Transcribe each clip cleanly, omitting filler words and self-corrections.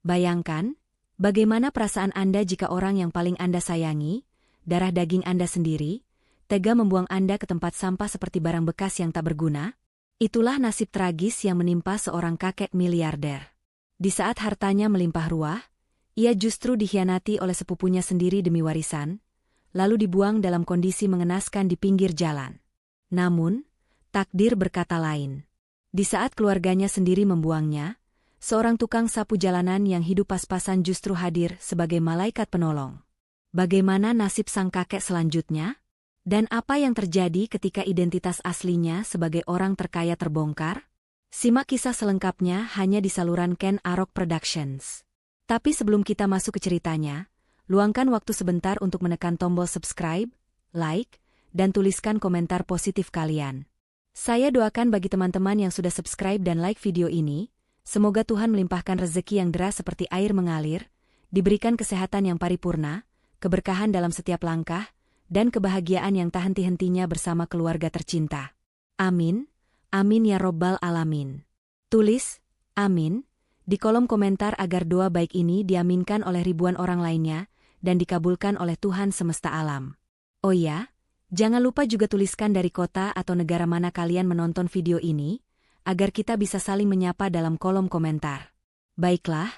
Bayangkan, bagaimana perasaan Anda jika orang yang paling Anda sayangi, darah daging Anda sendiri, tega membuang Anda ke tempat sampah seperti barang bekas yang tak berguna? Itulah nasib tragis yang menimpa seorang kakek miliarder. Di saat hartanya melimpah ruah, ia justru dikhianati oleh sepupunya sendiri demi warisan, lalu dibuang dalam kondisi mengenaskan di pinggir jalan. Namun, takdir berkata lain. Di saat keluarganya sendiri membuangnya, seorang tukang sapu jalanan yang hidup pas-pasan justru hadir sebagai malaikat penolong. Bagaimana nasib sang kakek selanjutnya? Dan apa yang terjadi ketika identitas aslinya sebagai orang terkaya terbongkar? Simak kisah selengkapnya hanya di saluran Ken Arok Productions. Tapi sebelum kita masuk ke ceritanya, luangkan waktu sebentar untuk menekan tombol subscribe, like, dan tuliskan komentar positif kalian. Saya doakan bagi teman-teman yang sudah subscribe dan like video ini, semoga Tuhan melimpahkan rezeki yang deras seperti air mengalir, diberikan kesehatan yang paripurna, keberkahan dalam setiap langkah, dan kebahagiaan yang tak henti-hentinya bersama keluarga tercinta. Amin, amin ya robbal alamin. Tulis, amin, di kolom komentar agar doa baik ini diaminkan oleh ribuan orang lainnya, dan dikabulkan oleh Tuhan semesta alam. Oh ya, jangan lupa juga tuliskan dari kota atau negara mana kalian menonton video ini, agar kita bisa saling menyapa dalam kolom komentar. Baiklah,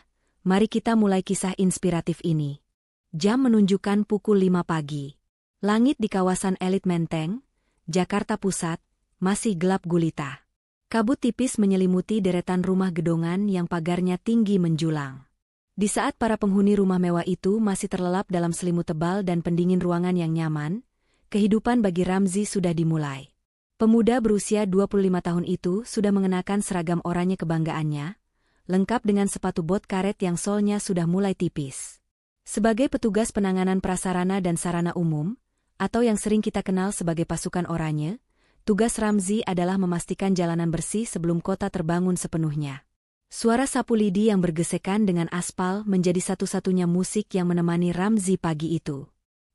mari kita mulai kisah inspiratif ini. Jam menunjukkan pukul 5 pagi. Langit di kawasan elit Menteng, Jakarta Pusat, masih gelap gulita. Kabut tipis menyelimuti deretan rumah gedongan yang pagarnya tinggi menjulang. Di saat para penghuni rumah mewah itu masih terlelap dalam selimut tebal dan pendingin ruangan yang nyaman, kehidupan bagi Ramzi sudah dimulai. Pemuda berusia 25 tahun itu sudah mengenakan seragam oranye kebanggaannya, lengkap dengan sepatu bot karet yang solnya sudah mulai tipis. Sebagai petugas penanganan prasarana dan sarana umum, atau yang sering kita kenal sebagai pasukan oranye, tugas Ramzi adalah memastikan jalanan bersih sebelum kota terbangun sepenuhnya. Suara sapu lidi yang bergesekan dengan aspal menjadi satu-satunya musik yang menemani Ramzi pagi itu.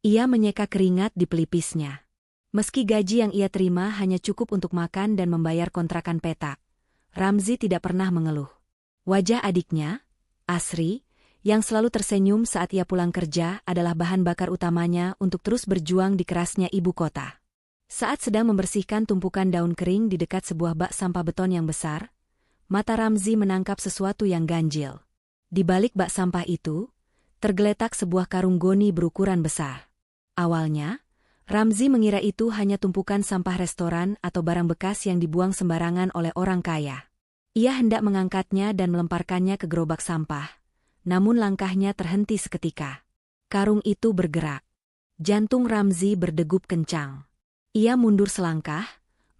Ia menyeka keringat di pelipisnya. Meski gaji yang ia terima hanya cukup untuk makan dan membayar kontrakan petak, Ramzi tidak pernah mengeluh. Wajah adiknya, Asri, yang selalu tersenyum saat ia pulang kerja adalah bahan bakar utamanya untuk terus berjuang di kerasnya ibu kota. Saat sedang membersihkan tumpukan daun kering di dekat sebuah bak sampah beton yang besar, mata Ramzi menangkap sesuatu yang ganjil. Di balik bak sampah itu, tergeletak sebuah karung goni berukuran besar. Awalnya, Ramzi mengira itu hanya tumpukan sampah restoran atau barang bekas yang dibuang sembarangan oleh orang kaya. Ia hendak mengangkatnya dan melemparkannya ke gerobak sampah. Namun langkahnya terhenti seketika. Karung itu bergerak. Jantung Ramzi berdegup kencang. Ia mundur selangkah,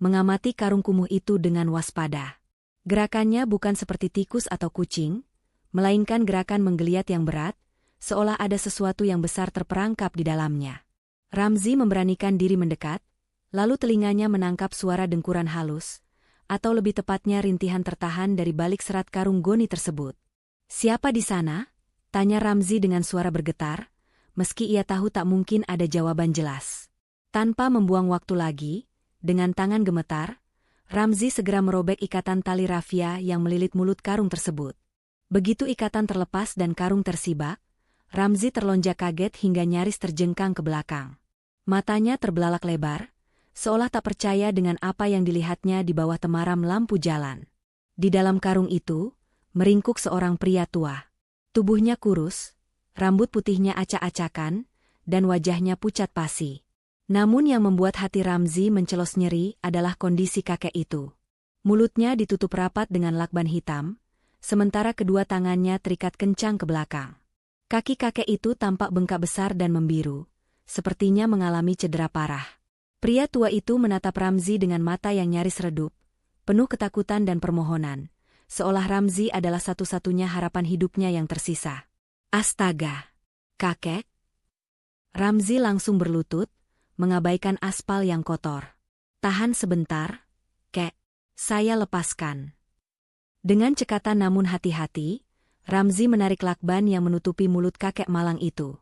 mengamati karung kumuh itu dengan waspada. Gerakannya bukan seperti tikus atau kucing, melainkan gerakan menggeliat yang berat, seolah ada sesuatu yang besar terperangkap di dalamnya. Ramzi memberanikan diri mendekat, lalu telinganya menangkap suara dengkuran halus, atau lebih tepatnya rintihan tertahan dari balik serat karung goni tersebut. "Siapa di sana?" tanya Ramzi dengan suara bergetar, meski ia tahu tak mungkin ada jawaban jelas. Tanpa membuang waktu lagi, dengan tangan gemetar, Ramzi segera merobek ikatan tali rafia yang melilit mulut karung tersebut. Begitu ikatan terlepas dan karung tersibak, Ramzi terlonjak kaget hingga nyaris terjengkang ke belakang. Matanya terbelalak lebar, seolah tak percaya dengan apa yang dilihatnya di bawah temaram lampu jalan. Di dalam karung itu, meringkuk seorang pria tua. Tubuhnya kurus, rambut putihnya acak-acakan, dan wajahnya pucat pasi. Namun yang membuat hati Ramzi mencelos nyeri adalah kondisi kakek itu. Mulutnya ditutup rapat dengan lakban hitam, sementara kedua tangannya terikat kencang ke belakang. Kaki kakek itu tampak bengkak besar dan membiru, sepertinya mengalami cedera parah. Pria tua itu menatap Ramzi dengan mata yang nyaris redup, penuh ketakutan dan permohonan, seolah Ramzi adalah satu-satunya harapan hidupnya yang tersisa. "Astaga! Kakek!" Ramzi langsung berlutut, mengabaikan aspal yang kotor. "Tahan sebentar, kek. Saya lepaskan." Dengan cekatan namun hati-hati, Ramzi menarik lakban yang menutupi mulut kakek malang itu.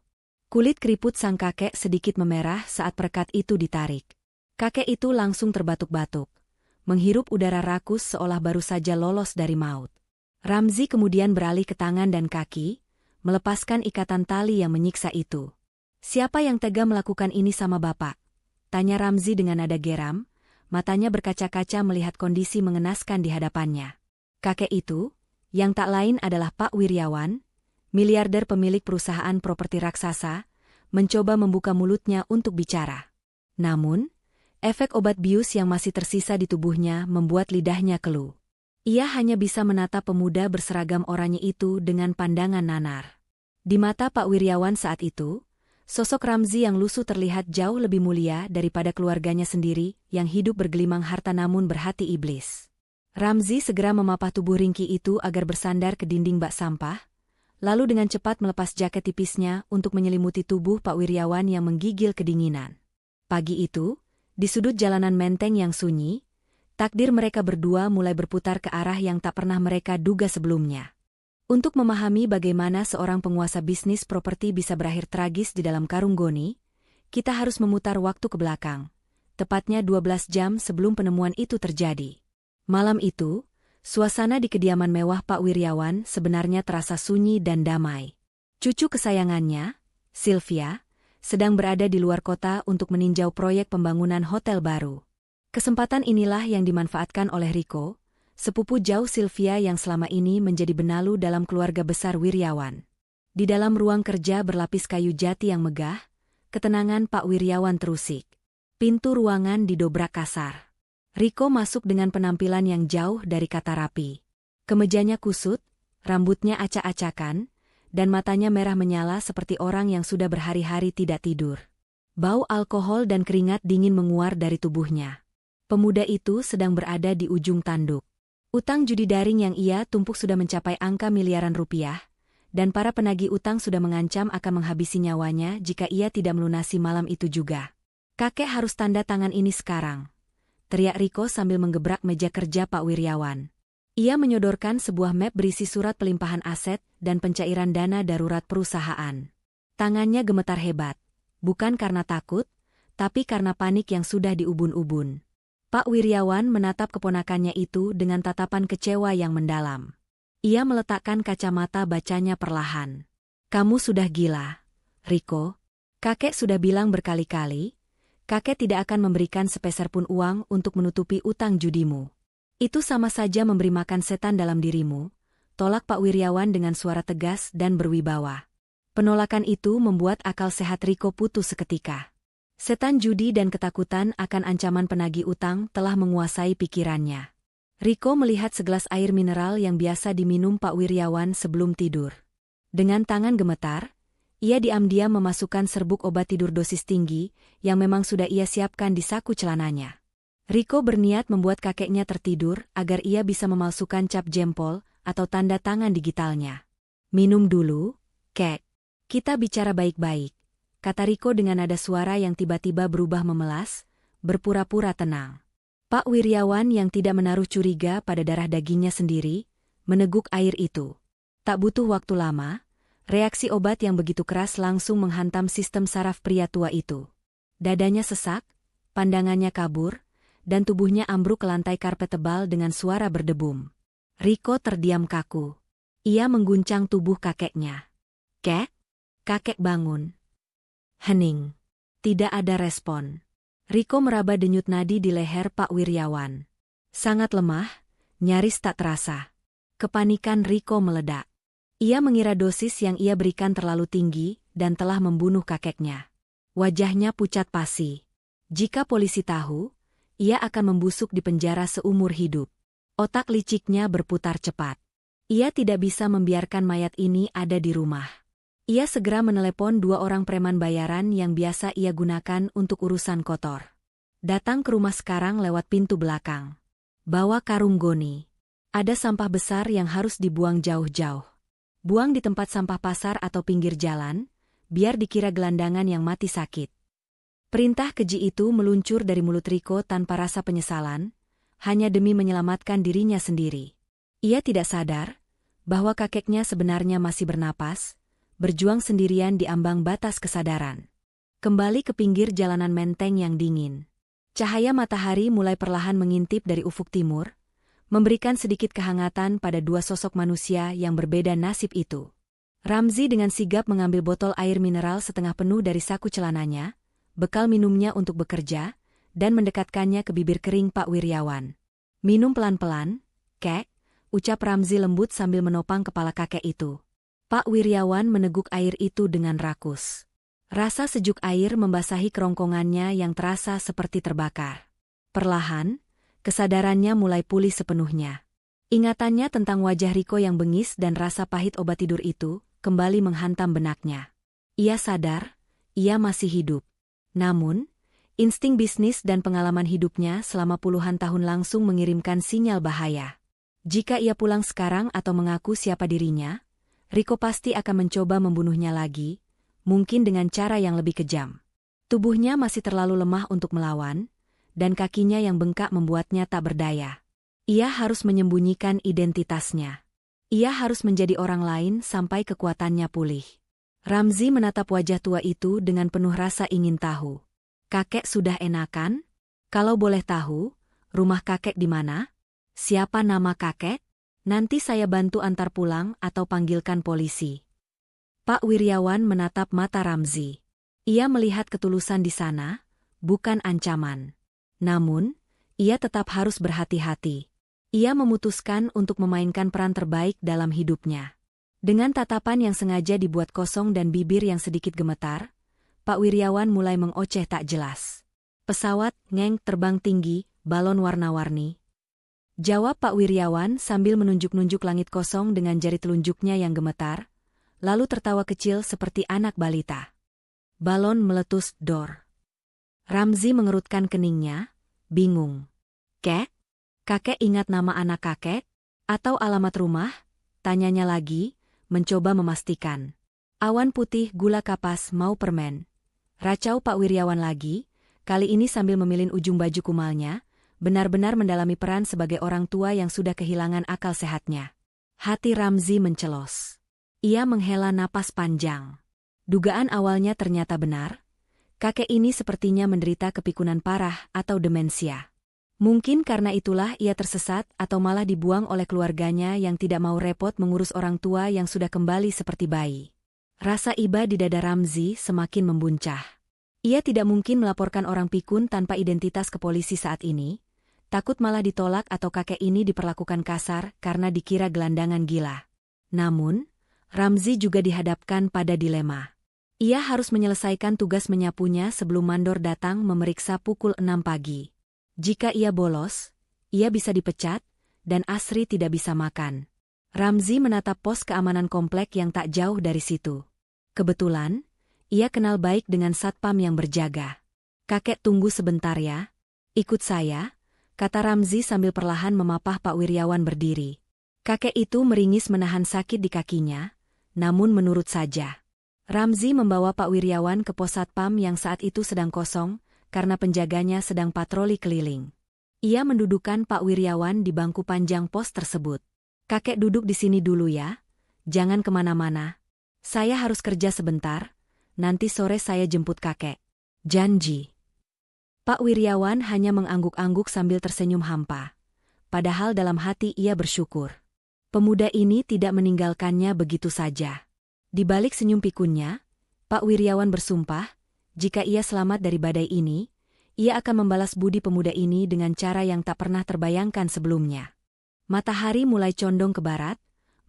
Kulit keriput sang kakek sedikit memerah saat perekat itu ditarik. Kakek itu langsung terbatuk-batuk, menghirup udara rakus seolah baru saja lolos dari maut. Ramzi kemudian beralih ke tangan dan kaki, melepaskan ikatan tali yang menyiksa itu. "Siapa yang tega melakukan ini sama Bapak?" tanya Ramzi dengan nada geram, matanya berkaca-kaca melihat kondisi mengenaskan di hadapannya. Kakek itu, yang tak lain adalah Pak Wiryawan, miliarder pemilik perusahaan properti raksasa, mencoba membuka mulutnya untuk bicara. Namun, efek obat bius yang masih tersisa di tubuhnya membuat lidahnya keluh. Ia hanya bisa menatap pemuda berseragam oranye itu dengan pandangan nanar. Di mata Pak Wiryawan saat itu, sosok Ramzi yang lusuh terlihat jauh lebih mulia daripada keluarganya sendiri yang hidup bergelimang harta namun berhati iblis. Ramzi segera memapah tubuh ringki itu agar bersandar ke dinding bak sampah, lalu dengan cepat melepas jaket tipisnya untuk menyelimuti tubuh Pak Wiryawan yang menggigil kedinginan. Pagi itu, di sudut jalanan menteng yang sunyi, takdir mereka berdua mulai berputar ke arah yang tak pernah mereka duga sebelumnya. Untuk memahami bagaimana seorang penguasa bisnis properti bisa berakhir tragis di dalam karung goni, kita harus memutar waktu ke belakang, tepatnya 12 jam sebelum penemuan itu terjadi. Malam itu, suasana di kediaman mewah Pak Wiryawan sebenarnya terasa sunyi dan damai. Cucu kesayangannya, Sylvia, sedang berada di luar kota untuk meninjau proyek pembangunan hotel baru. Kesempatan inilah yang dimanfaatkan oleh Riko, sepupu jauh Sylvia yang selama ini menjadi benalu dalam keluarga besar Wiryawan. Di dalam ruang kerja berlapis kayu jati yang megah, ketenangan Pak Wiryawan terusik. Pintu ruangan didobrak kasar. Riko masuk dengan penampilan yang jauh dari kata rapi. Kemejanya kusut, rambutnya acak-acakan, dan matanya merah menyala seperti orang yang sudah berhari-hari tidak tidur. Bau alkohol dan keringat dingin menguar dari tubuhnya. Pemuda itu sedang berada di ujung tanduk. Utang judi daring yang ia tumpuk sudah mencapai angka miliaran rupiah, dan para penagih utang sudah mengancam akan menghabisi nyawanya jika ia tidak melunasi malam itu juga. "Kakek harus tanda tangan ini sekarang," teriak Riko sambil menggebrak meja kerja Pak Wiryawan. Ia menyodorkan sebuah map berisi surat pelimpahan aset dan pencairan dana darurat perusahaan. Tangannya gemetar hebat, bukan karena takut, tapi karena panik yang sudah diubun-ubun. Pak Wiryawan menatap keponakannya itu dengan tatapan kecewa yang mendalam. Ia meletakkan kacamata bacanya perlahan. "Kamu sudah gila, Riko. Kakek sudah bilang berkali-kali, kakek tidak akan memberikan sepeser pun uang untuk menutupi utang judimu. Itu sama saja memberi makan setan dalam dirimu," tolak Pak Wiryawan dengan suara tegas dan berwibawa. Penolakan itu membuat akal sehat Riko putus seketika. Setan judi dan ketakutan akan ancaman penagih utang telah menguasai pikirannya. Riko melihat segelas air mineral yang biasa diminum Pak Wiryawan sebelum tidur. Dengan tangan gemetar, ia diam-diam memasukkan serbuk obat tidur dosis tinggi yang memang sudah ia siapkan di saku celananya. Riko berniat membuat kakeknya tertidur agar ia bisa memalsukan cap jempol atau tanda tangan digitalnya. "Minum dulu, Kek. Kita bicara baik-baik," kata Riko dengan nada suara yang tiba-tiba berubah memelas, berpura-pura tenang. Pak Wiryawan yang tidak menaruh curiga pada darah dagingnya sendiri, meneguk air itu. Tak butuh waktu lama, reaksi obat yang begitu keras langsung menghantam sistem saraf pria tua itu. Dadanya sesak, pandangannya kabur, dan tubuhnya ambruk ke lantai karpet tebal dengan suara berdebum. Riko terdiam kaku. Ia mengguncang tubuh kakeknya. "Kek? Kakek bangun." Hening. Tidak ada respon. Riko meraba denyut nadi di leher Pak Wiryawan. Sangat lemah, nyaris tak terasa. Kepanikan Riko meledak. Ia mengira dosis yang ia berikan terlalu tinggi dan telah membunuh kakeknya. Wajahnya pucat pasi. Jika polisi tahu, ia akan membusuk di penjara seumur hidup. Otak liciknya berputar cepat. Ia tidak bisa membiarkan mayat ini ada di rumah. Ia segera menelepon 2 orang preman bayaran yang biasa ia gunakan untuk urusan kotor. "Datang ke rumah sekarang lewat pintu belakang. Bawa karung goni. Ada sampah besar yang harus dibuang jauh-jauh. Buang di tempat sampah pasar atau pinggir jalan, biar dikira gelandangan yang mati sakit." Perintah keji itu meluncur dari mulut Riko tanpa rasa penyesalan, hanya demi menyelamatkan dirinya sendiri. Ia tidak sadar bahwa kakeknya sebenarnya masih bernapas, berjuang sendirian di ambang batas kesadaran. Kembali ke pinggir jalanan menteng yang dingin. Cahaya matahari mulai perlahan mengintip dari ufuk timur, memberikan sedikit kehangatan pada dua sosok manusia yang berbeda nasib itu. Ramzi dengan sigap mengambil botol air mineral setengah penuh dari saku celananya, bekal minumnya untuk bekerja, dan mendekatkannya ke bibir kering Pak Wiryawan. "Minum pelan-pelan, Kek," ucap Ramzi lembut sambil menopang kepala kakek itu. Pak Wiryawan meneguk air itu dengan rakus. Rasa sejuk air membasahi kerongkongannya yang terasa seperti terbakar. Perlahan, kesadarannya mulai pulih sepenuhnya. Ingatannya tentang wajah Riko yang bengis dan rasa pahit obat tidur itu kembali menghantam benaknya. Ia sadar, ia masih hidup. Namun, insting bisnis dan pengalaman hidupnya selama puluhan tahun langsung mengirimkan sinyal bahaya. Jika ia pulang sekarang atau mengaku siapa dirinya, Riko pasti akan mencoba membunuhnya lagi, mungkin dengan cara yang lebih kejam. Tubuhnya masih terlalu lemah untuk melawan, dan kakinya yang bengkak membuatnya tak berdaya. Ia harus menyembunyikan identitasnya. Ia harus menjadi orang lain sampai kekuatannya pulih. Ramzi menatap wajah tua itu dengan penuh rasa ingin tahu. "Kakek sudah enakan? Kalau boleh tahu, rumah kakek di mana? Siapa nama kakek? Nanti saya bantu antar pulang atau panggilkan polisi." Pak Wiryawan menatap mata Ramzi. Ia melihat ketulusan di sana, bukan ancaman. Namun, ia tetap harus berhati-hati. Ia memutuskan untuk memainkan peran terbaik dalam hidupnya. Dengan tatapan yang sengaja dibuat kosong dan bibir yang sedikit gemetar, Pak Wiryawan mulai mengoceh tak jelas. "Pesawat, ngeng, terbang tinggi, balon warna-warni," jawab Pak Wiryawan sambil menunjuk-nunjuk langit kosong dengan jari telunjuknya yang gemetar, lalu tertawa kecil seperti anak balita. "Balon meletus, dor." Ramzi mengerutkan keningnya, bingung. "Kek? Kakek ingat nama anak kakek? Atau alamat rumah?" tanyanya lagi, mencoba memastikan. "Awan putih, gula kapas, mau permen?" racau Pak Wiryawan lagi, kali ini sambil memilin ujung baju kumalnya, benar-benar mendalami peran sebagai orang tua yang sudah kehilangan akal sehatnya. Hati Ramzi mencelos. Ia menghela napas panjang. Dugaan awalnya ternyata benar. Kakek ini sepertinya menderita kepikunan parah atau demensia. Mungkin karena itulah ia tersesat atau malah dibuang oleh keluarganya yang tidak mau repot mengurus orang tua yang sudah kembali seperti bayi. Rasa iba di dada Ramzi semakin membuncah. Ia tidak mungkin melaporkan orang pikun tanpa identitas ke polisi saat ini, takut malah ditolak atau kakek ini diperlakukan kasar karena dikira gelandangan gila. Namun, Ramzi juga dihadapkan pada dilema. Ia harus menyelesaikan tugas menyapunya sebelum mandor datang memeriksa pukul 6 pagi. Jika ia bolos, ia bisa dipecat, dan Asri tidak bisa makan. Ramzi menatap pos keamanan komplek yang tak jauh dari situ. Kebetulan, ia kenal baik dengan satpam yang berjaga. "Kakek tunggu sebentar ya. Ikut saya," kata Ramzi sambil perlahan memapah Pak Wiryawan berdiri. Kakek itu meringis menahan sakit di kakinya, namun menurut saja. Ramzi membawa Pak Wiryawan ke pos satpam yang saat itu sedang kosong, karena penjaganya sedang patroli keliling. Ia mendudukkan Pak Wiryawan di bangku panjang pos tersebut. "Kakek duduk di sini dulu ya, jangan kemana-mana. Saya harus kerja sebentar, nanti sore saya jemput kakek. Janji." Pak Wiryawan hanya mengangguk-angguk sambil tersenyum hampa. Padahal dalam hati ia bersyukur. Pemuda ini tidak meninggalkannya begitu saja. Di balik senyum pikunnya, Pak Wiryawan bersumpah, jika ia selamat dari badai ini, ia akan membalas budi pemuda ini dengan cara yang tak pernah terbayangkan sebelumnya. Matahari mulai condong ke barat,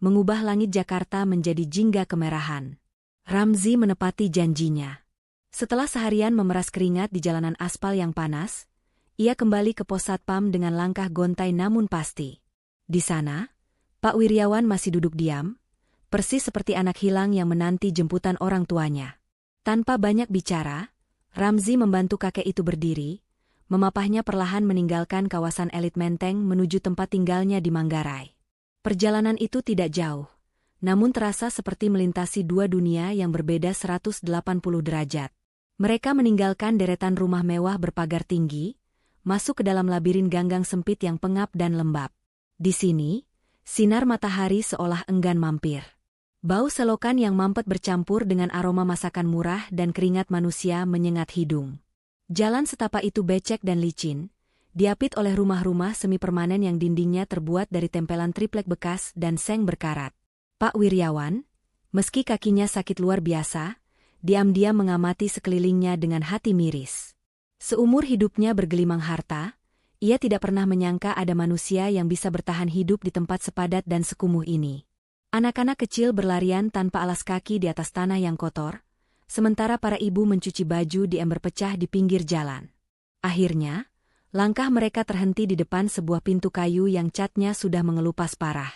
mengubah langit Jakarta menjadi jingga kemerahan. Ramzi menepati janjinya. Setelah seharian memeras keringat di jalanan aspal yang panas, ia kembali ke pos satpam dengan langkah gontai namun pasti. Di sana, Pak Wiryawan masih duduk diam, persis seperti anak hilang yang menanti jemputan orang tuanya. Tanpa banyak bicara, Ramzi membantu kakek itu berdiri, memapahnya perlahan meninggalkan kawasan elit Menteng menuju tempat tinggalnya di Manggarai. Perjalanan itu tidak jauh, namun terasa seperti melintasi dua dunia yang berbeda 180 derajat. Mereka meninggalkan deretan rumah mewah berpagar tinggi, masuk ke dalam labirin ganggang sempit yang pengap dan lembab. Di sini, sinar matahari seolah enggan mampir. Bau selokan yang mampet bercampur dengan aroma masakan murah dan keringat manusia menyengat hidung. Jalan setapak itu becek dan licin, diapit oleh rumah-rumah semi permanen yang dindingnya terbuat dari tempelan triplek bekas dan seng berkarat. Pak Wiryawan, meski kakinya sakit luar biasa, diam-diam mengamati sekelilingnya dengan hati miris. Seumur hidupnya bergelimang harta, ia tidak pernah menyangka ada manusia yang bisa bertahan hidup di tempat sepadat dan sekumuh ini. Anak-anak kecil berlarian tanpa alas kaki di atas tanah yang kotor, sementara para ibu mencuci baju di ember pecah di pinggir jalan. Akhirnya, langkah mereka terhenti di depan sebuah pintu kayu yang catnya sudah mengelupas parah.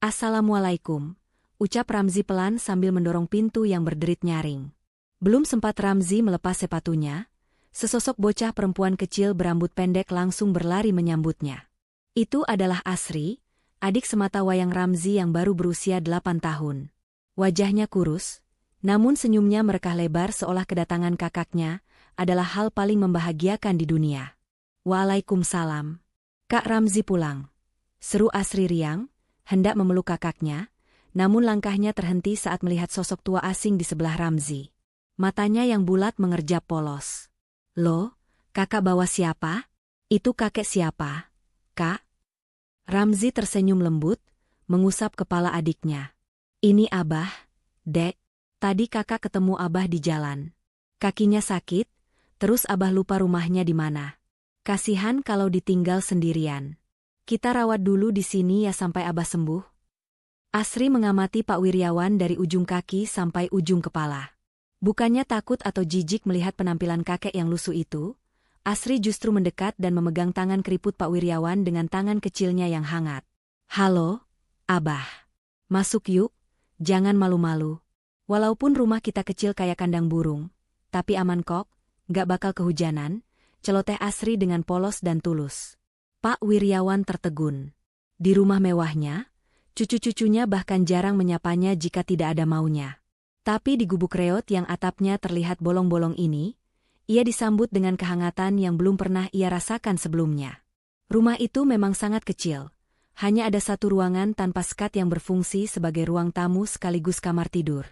"Assalamualaikum," ucap Ramzi pelan sambil mendorong pintu yang berderit nyaring. Belum sempat Ramzi melepas sepatunya, sesosok bocah perempuan kecil berambut pendek langsung berlari menyambutnya. Itu adalah Asri, adik semata wayang Ramzi yang baru berusia 8 tahun. Wajahnya kurus, namun senyumnya merekah lebar seolah kedatangan kakaknya adalah hal paling membahagiakan di dunia. "Waalaikumsalam. Kak Ramzi pulang," seru Asri riang, hendak memeluk kakaknya, namun langkahnya terhenti saat melihat sosok tua asing di sebelah Ramzi. Matanya yang bulat mengerjap polos. "Loh, kakak bawa siapa? Itu kakek siapa, Kak?" Ramzi tersenyum lembut, mengusap kepala adiknya. "Ini Abah, Dek. Tadi kakak ketemu Abah di jalan. Kakinya sakit, terus Abah lupa rumahnya di mana. Kasihan kalau ditinggal sendirian. Kita rawat dulu di sini ya sampai Abah sembuh." Asri mengamati Pak Wiryawan dari ujung kaki sampai ujung kepala. Bukannya takut atau jijik melihat penampilan kakek yang lusuh itu, Asri justru mendekat dan memegang tangan keriput Pak Wiryawan dengan tangan kecilnya yang hangat. "Halo, Abah. Masuk yuk, jangan malu-malu. Walaupun rumah kita kecil kayak kandang burung, tapi aman kok, gak bakal kehujanan," celoteh Asri dengan polos dan tulus. Pak Wiryawan tertegun. Di rumah mewahnya, cucu-cucunya bahkan jarang menyapanya jika tidak ada maunya. Tapi di gubuk reot yang atapnya terlihat bolong-bolong ini, ia disambut dengan kehangatan yang belum pernah ia rasakan sebelumnya. Rumah itu memang sangat kecil. Hanya ada satu ruangan tanpa sekat yang berfungsi sebagai ruang tamu sekaligus kamar tidur.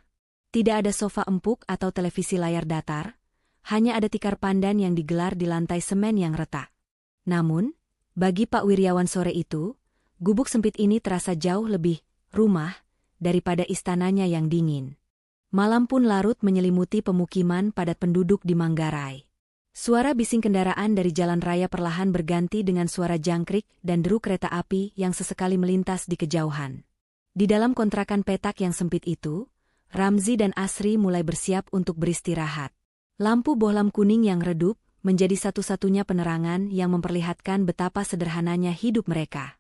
Tidak ada sofa empuk atau televisi layar datar, hanya ada tikar pandan yang digelar di lantai semen yang retak. Namun, bagi Pak Wiryawan sore itu, gubuk sempit ini terasa jauh lebih rumah daripada istananya yang dingin. Malam pun larut menyelimuti pemukiman padat penduduk di Manggarai. Suara bising kendaraan dari jalan raya perlahan berganti dengan suara jangkrik dan deru kereta api yang sesekali melintas di kejauhan. Di dalam kontrakan petak yang sempit itu, Ramzi dan Asri mulai bersiap untuk beristirahat. Lampu bohlam kuning yang redup menjadi satu-satunya penerangan yang memperlihatkan betapa sederhananya hidup mereka.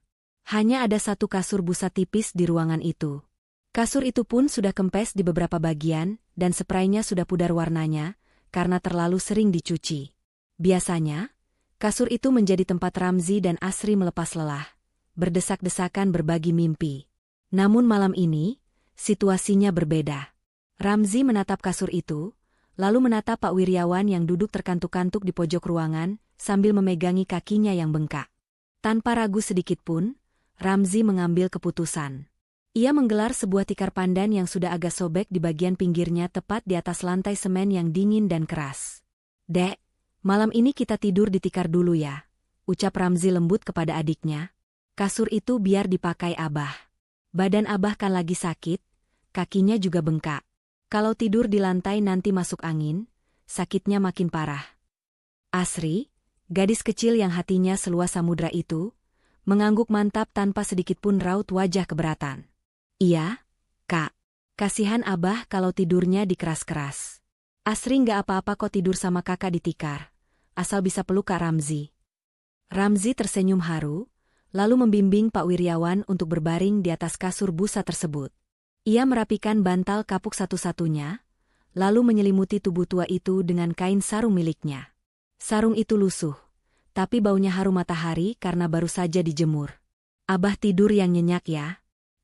Hanya ada satu kasur busa tipis di ruangan itu. Kasur itu pun sudah kempes di beberapa bagian, dan spraynya sudah pudar warnanya, karena terlalu sering dicuci. Biasanya, kasur itu menjadi tempat Ramzi dan Asri melepas lelah, berdesak-desakan berbagi mimpi. Namun malam ini, situasinya berbeda. Ramzi menatap kasur itu, lalu menatap Pak Wiryawan yang duduk terkantuk-kantuk di pojok ruangan, sambil memegangi kakinya yang bengkak. Tanpa ragu sedikit pun, Ramzi mengambil keputusan. Ia menggelar sebuah tikar pandan yang sudah agak sobek di bagian pinggirnya tepat di atas lantai semen yang dingin dan keras. "Dek, malam ini kita tidur di tikar dulu ya," ucap Ramzi lembut kepada adiknya. "Kasur itu biar dipakai Abah. Badan Abah kan lagi sakit, kakinya juga bengkak. Kalau tidur di lantai nanti masuk angin, sakitnya makin parah." Asri, gadis kecil yang hatinya seluas samudra itu, mengangguk mantap tanpa sedikitpun raut wajah keberatan. "Iya, Kak. Kasihan Abah kalau tidurnya di keras-keras. Asri nggak apa-apa kok tidur sama kakak di tikar, asal bisa peluk Kak Ramzi." Ramzi tersenyum haru, lalu membimbing Pak Wiryawan untuk berbaring di atas kasur busa tersebut. Ia merapikan bantal kapuk satu-satunya, lalu menyelimuti tubuh tua itu dengan kain sarung miliknya. Sarung itu lusuh, tapi baunya harum matahari karena baru saja dijemur. "Abah tidur yang nyenyak ya.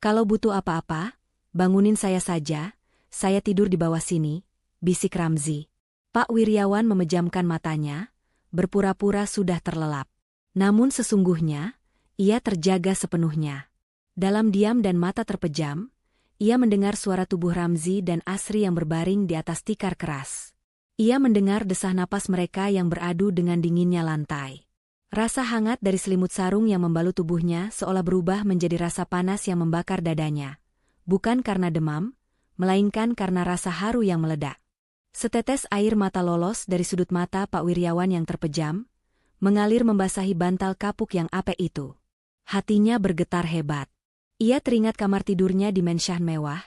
Kalau butuh apa-apa, bangunin saya saja, saya tidur di bawah sini," bisik Ramzi. Pak Wiryawan memejamkan matanya, berpura-pura sudah terlelap. Namun sesungguhnya, ia terjaga sepenuhnya. Dalam diam dan mata terpejam, ia mendengar suara tubuh Ramzi dan Asri yang berbaring di atas tikar keras. Ia mendengar desah napas mereka yang beradu dengan dinginnya lantai. Rasa hangat dari selimut sarung yang membalut tubuhnya seolah berubah menjadi rasa panas yang membakar dadanya. Bukan karena demam, melainkan karena rasa haru yang meledak. Setetes air mata lolos dari sudut mata Pak Wiryawan yang terpejam, mengalir membasahi bantal kapuk yang apek itu. Hatinya bergetar hebat. Ia teringat kamar tidurnya di mansion mewah,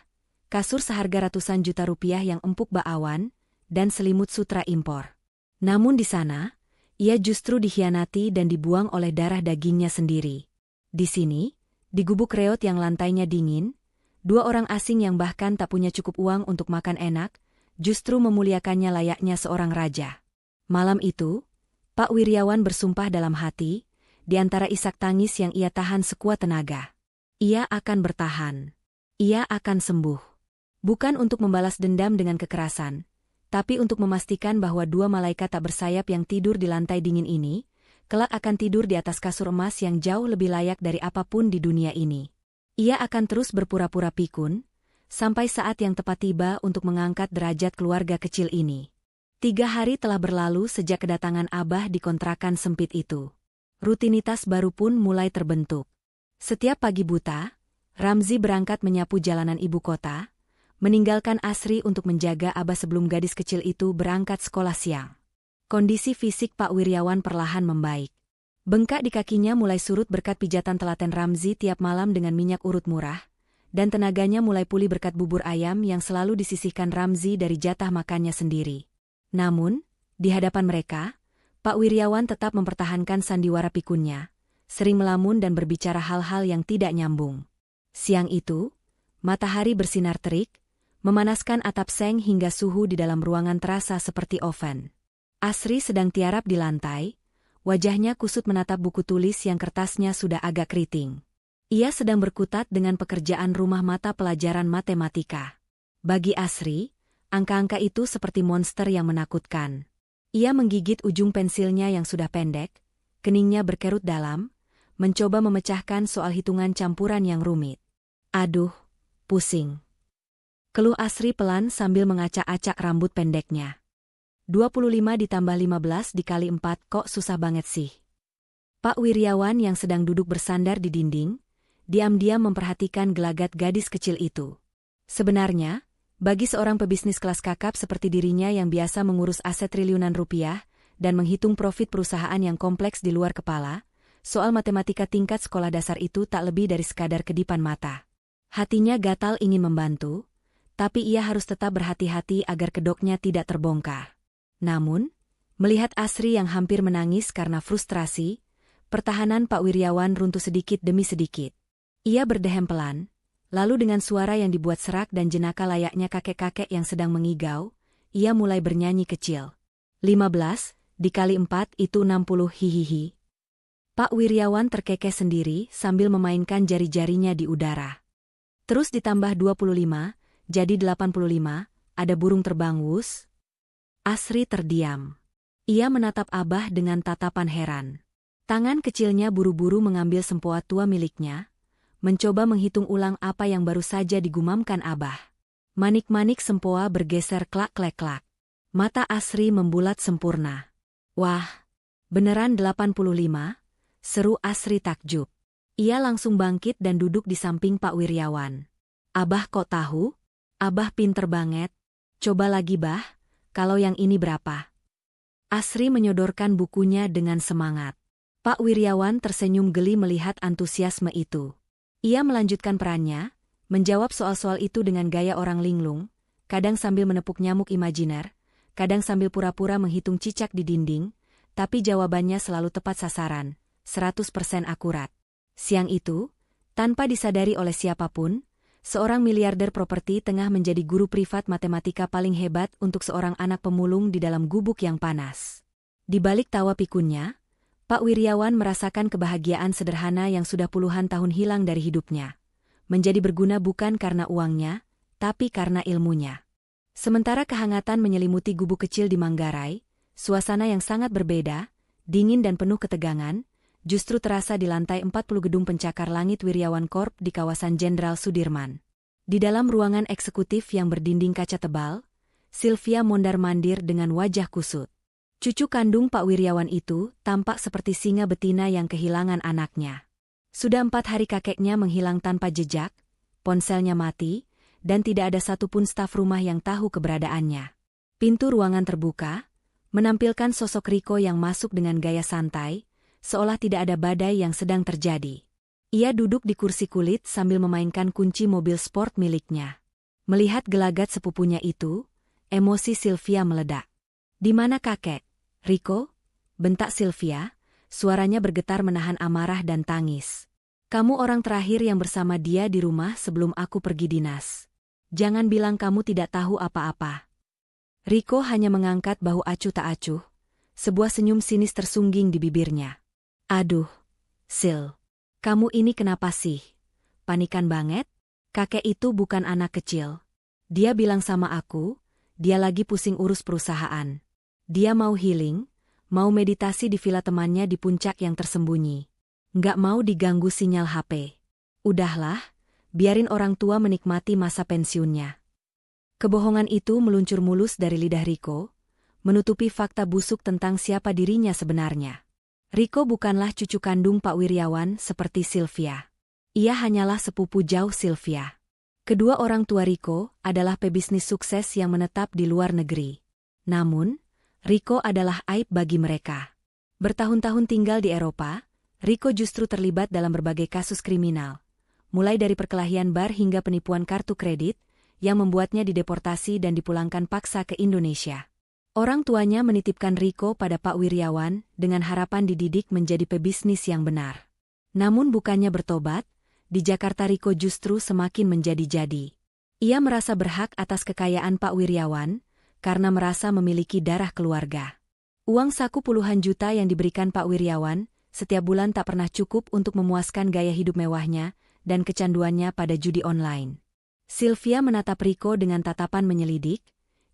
kasur seharga ratusan juta rupiah yang empuk bak awan, dan selimut sutra impor. Namun di sana, ia justru dikhianati dan dibuang oleh darah dagingnya sendiri. Di sini, di gubuk reot yang lantainya dingin, dua orang asing yang bahkan tak punya cukup uang untuk makan enak, justru memuliakannya layaknya seorang raja. Malam itu, Pak Wiryawan bersumpah dalam hati, di antara isak tangis yang ia tahan sekuat tenaga. Ia akan bertahan. Ia akan sembuh. Bukan untuk membalas dendam dengan kekerasan, tapi untuk memastikan bahwa dua malaikat tak bersayap yang tidur di lantai dingin ini, kelak akan tidur di atas kasur emas yang jauh lebih layak dari apapun di dunia ini. Ia akan terus berpura-pura pikun, sampai saat yang tepat tiba untuk mengangkat derajat keluarga kecil ini. 3 hari telah berlalu sejak kedatangan Abah di kontrakan sempit itu. Rutinitas baru pun mulai terbentuk. Setiap pagi buta, Ramzi berangkat menyapu jalanan ibu kota, meninggalkan Asri untuk menjaga Abah sebelum gadis kecil itu berangkat sekolah siang. Kondisi fisik Pak Wiryawan perlahan membaik. Bengkak di kakinya mulai surut berkat pijatan telaten Ramzi tiap malam dengan minyak urut murah, dan tenaganya mulai pulih berkat bubur ayam yang selalu disisihkan Ramzi dari jatah makannya sendiri. Namun, di hadapan mereka, Pak Wiryawan tetap mempertahankan sandiwara pikunnya, sering melamun dan berbicara hal-hal yang tidak nyambung. Siang itu, matahari bersinar terik, memanaskan atap seng hingga suhu di dalam ruangan terasa seperti oven. Asri sedang tiarap di lantai, wajahnya kusut menatap buku tulis yang kertasnya sudah agak keriting. Ia sedang berkutat dengan pekerjaan rumah mata pelajaran matematika. Bagi Asri, angka-angka itu seperti monster yang menakutkan. Ia menggigit ujung pensilnya yang sudah pendek, keningnya berkerut dalam, mencoba memecahkan soal hitungan campuran yang rumit. Aduh, pusing. Keluh Asri pelan sambil mengacak-acak rambut pendeknya. 25 ditambah 15 dikali 4 kok susah banget sih. Pak Wiryawan yang sedang duduk bersandar di dinding, diam-diam memperhatikan gelagat gadis kecil itu. Sebenarnya, bagi seorang pebisnis kelas kakap seperti dirinya yang biasa mengurus aset triliunan rupiah dan menghitung profit perusahaan yang kompleks di luar kepala, soal matematika tingkat sekolah dasar itu tak lebih dari sekadar kedipan mata. Hatinya gatal ingin membantu, tapi ia harus tetap berhati-hati agar kedoknya tidak terbongkar. Namun, melihat Asri yang hampir menangis karena frustrasi, pertahanan Pak Wiryawan runtuh sedikit demi sedikit. Ia berdehem pelan, lalu dengan suara yang dibuat serak dan jenaka layaknya kakek-kakek yang sedang mengigau, ia mulai bernyanyi kecil. 15 dikali 4 itu 60 hihihi. Pak Wiryawan terkekeh sendiri sambil memainkan jari-jarinya di udara. Terus ditambah 25, jadi 85, ada burung terbang wus. Asri terdiam. Ia menatap Abah dengan tatapan heran. Tangan kecilnya buru-buru mengambil sempoa tua miliknya, mencoba menghitung ulang apa yang baru saja digumamkan Abah. Manik-manik sempoa bergeser klak-klek-klak. Mata Asri membulat sempurna. Wah, beneran 85? Seru Asri takjub. Ia langsung bangkit dan duduk di samping Pak Wiryawan. Abah kok tahu? Abah pinter banget. Coba lagi Bah, kalau yang ini berapa? Asri menyodorkan bukunya dengan semangat. Pak Wiryawan tersenyum geli melihat antusiasme itu. Ia melanjutkan perannya, menjawab soal-soal itu dengan gaya orang linglung, kadang sambil menepuk nyamuk imajiner, kadang sambil pura-pura menghitung cicak di dinding, tapi jawabannya selalu tepat sasaran, 100% akurat. Siang itu, tanpa disadari oleh siapapun, seorang miliarder properti tengah menjadi guru privat matematika paling hebat untuk seorang anak pemulung di dalam gubuk yang panas. Di balik tawa pikunnya, Pak Wiryawan merasakan kebahagiaan sederhana yang sudah puluhan tahun hilang dari hidupnya. Menjadi berguna bukan karena uangnya, tapi karena ilmunya. Sementara kehangatan menyelimuti gubuk kecil di Manggarai, suasana yang sangat berbeda, dingin dan penuh ketegangan, justru terasa di lantai 40 gedung pencakar langit Wiryawan Corp di kawasan Jenderal Sudirman. Di dalam ruangan eksekutif yang berdinding kaca tebal, Sylvia mondar-mandir dengan wajah kusut. Cucu kandung Pak Wiryawan itu tampak seperti singa betina yang kehilangan anaknya. Sudah 4 hari kakeknya menghilang tanpa jejak, ponselnya mati, dan tidak ada satupun staf rumah yang tahu keberadaannya. Pintu ruangan terbuka, menampilkan sosok Riko yang masuk dengan gaya santai, seolah tidak ada badai yang sedang terjadi. Ia duduk di kursi kulit sambil memainkan kunci mobil sport miliknya. Melihat gelagat sepupunya itu, emosi Sylvia meledak. "Di mana kakek? Riko?" bentak Sylvia, suaranya bergetar menahan amarah dan tangis. "Kamu orang terakhir yang bersama dia di rumah sebelum aku pergi dinas. Jangan bilang kamu tidak tahu apa-apa." Riko hanya mengangkat bahu acuh tak acuh, sebuah senyum sinis tersungging di bibirnya. "Aduh, Sil, kamu ini kenapa sih? Panikan banget? Kakek itu bukan anak kecil. Dia bilang sama aku, dia lagi pusing urus perusahaan. Dia mau healing, mau meditasi di villa temannya di puncak yang tersembunyi. Nggak mau diganggu sinyal HP. Udahlah, biarin orang tua menikmati masa pensiunnya." Kebohongan itu meluncur mulus dari lidah Riko, menutupi fakta busuk tentang siapa dirinya sebenarnya. Riko bukanlah cucu kandung Pak Wiryawan seperti Sylvia. Ia hanyalah sepupu jauh Sylvia. Kedua orang tua Riko adalah pebisnis sukses yang menetap di luar negeri. Namun, Riko adalah aib bagi mereka. Bertahun-tahun tinggal di Eropa, Riko justru terlibat dalam berbagai kasus kriminal, mulai dari perkelahian bar hingga penipuan kartu kredit, yang membuatnya dideportasi dan dipulangkan paksa ke Indonesia. Orang tuanya menitipkan Riko pada Pak Wiryawan dengan harapan dididik menjadi pebisnis yang benar. Namun bukannya bertobat, di Jakarta Riko justru semakin menjadi-jadi. Ia merasa berhak atas kekayaan Pak Wiryawan, karena merasa memiliki darah keluarga. Uang saku puluhan juta yang diberikan Pak Wiryawan setiap bulan tak pernah cukup untuk memuaskan gaya hidup mewahnya dan kecanduannya pada judi online. Sylvia menatap Riko dengan tatapan menyelidik,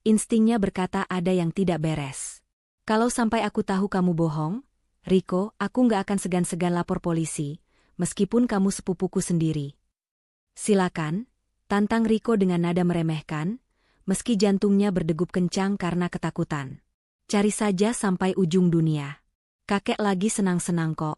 instingnya berkata ada yang tidak beres. "Kalau sampai aku tahu kamu bohong, Riko, aku nggak akan segan-segan lapor polisi, meskipun kamu sepupuku sendiri." "Silakan," tantang Riko dengan nada meremehkan, meski jantungnya berdegup kencang karena ketakutan. "Cari saja sampai ujung dunia. Kakek lagi senang-senang kok."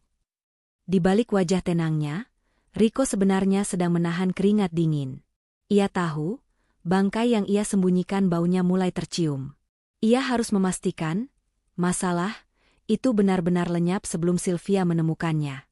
Di balik wajah tenangnya, Riko sebenarnya sedang menahan keringat dingin. Ia tahu, bangkai yang ia sembunyikan baunya mulai tercium. Ia harus memastikan, masalah itu benar-benar lenyap sebelum Sylvia menemukannya.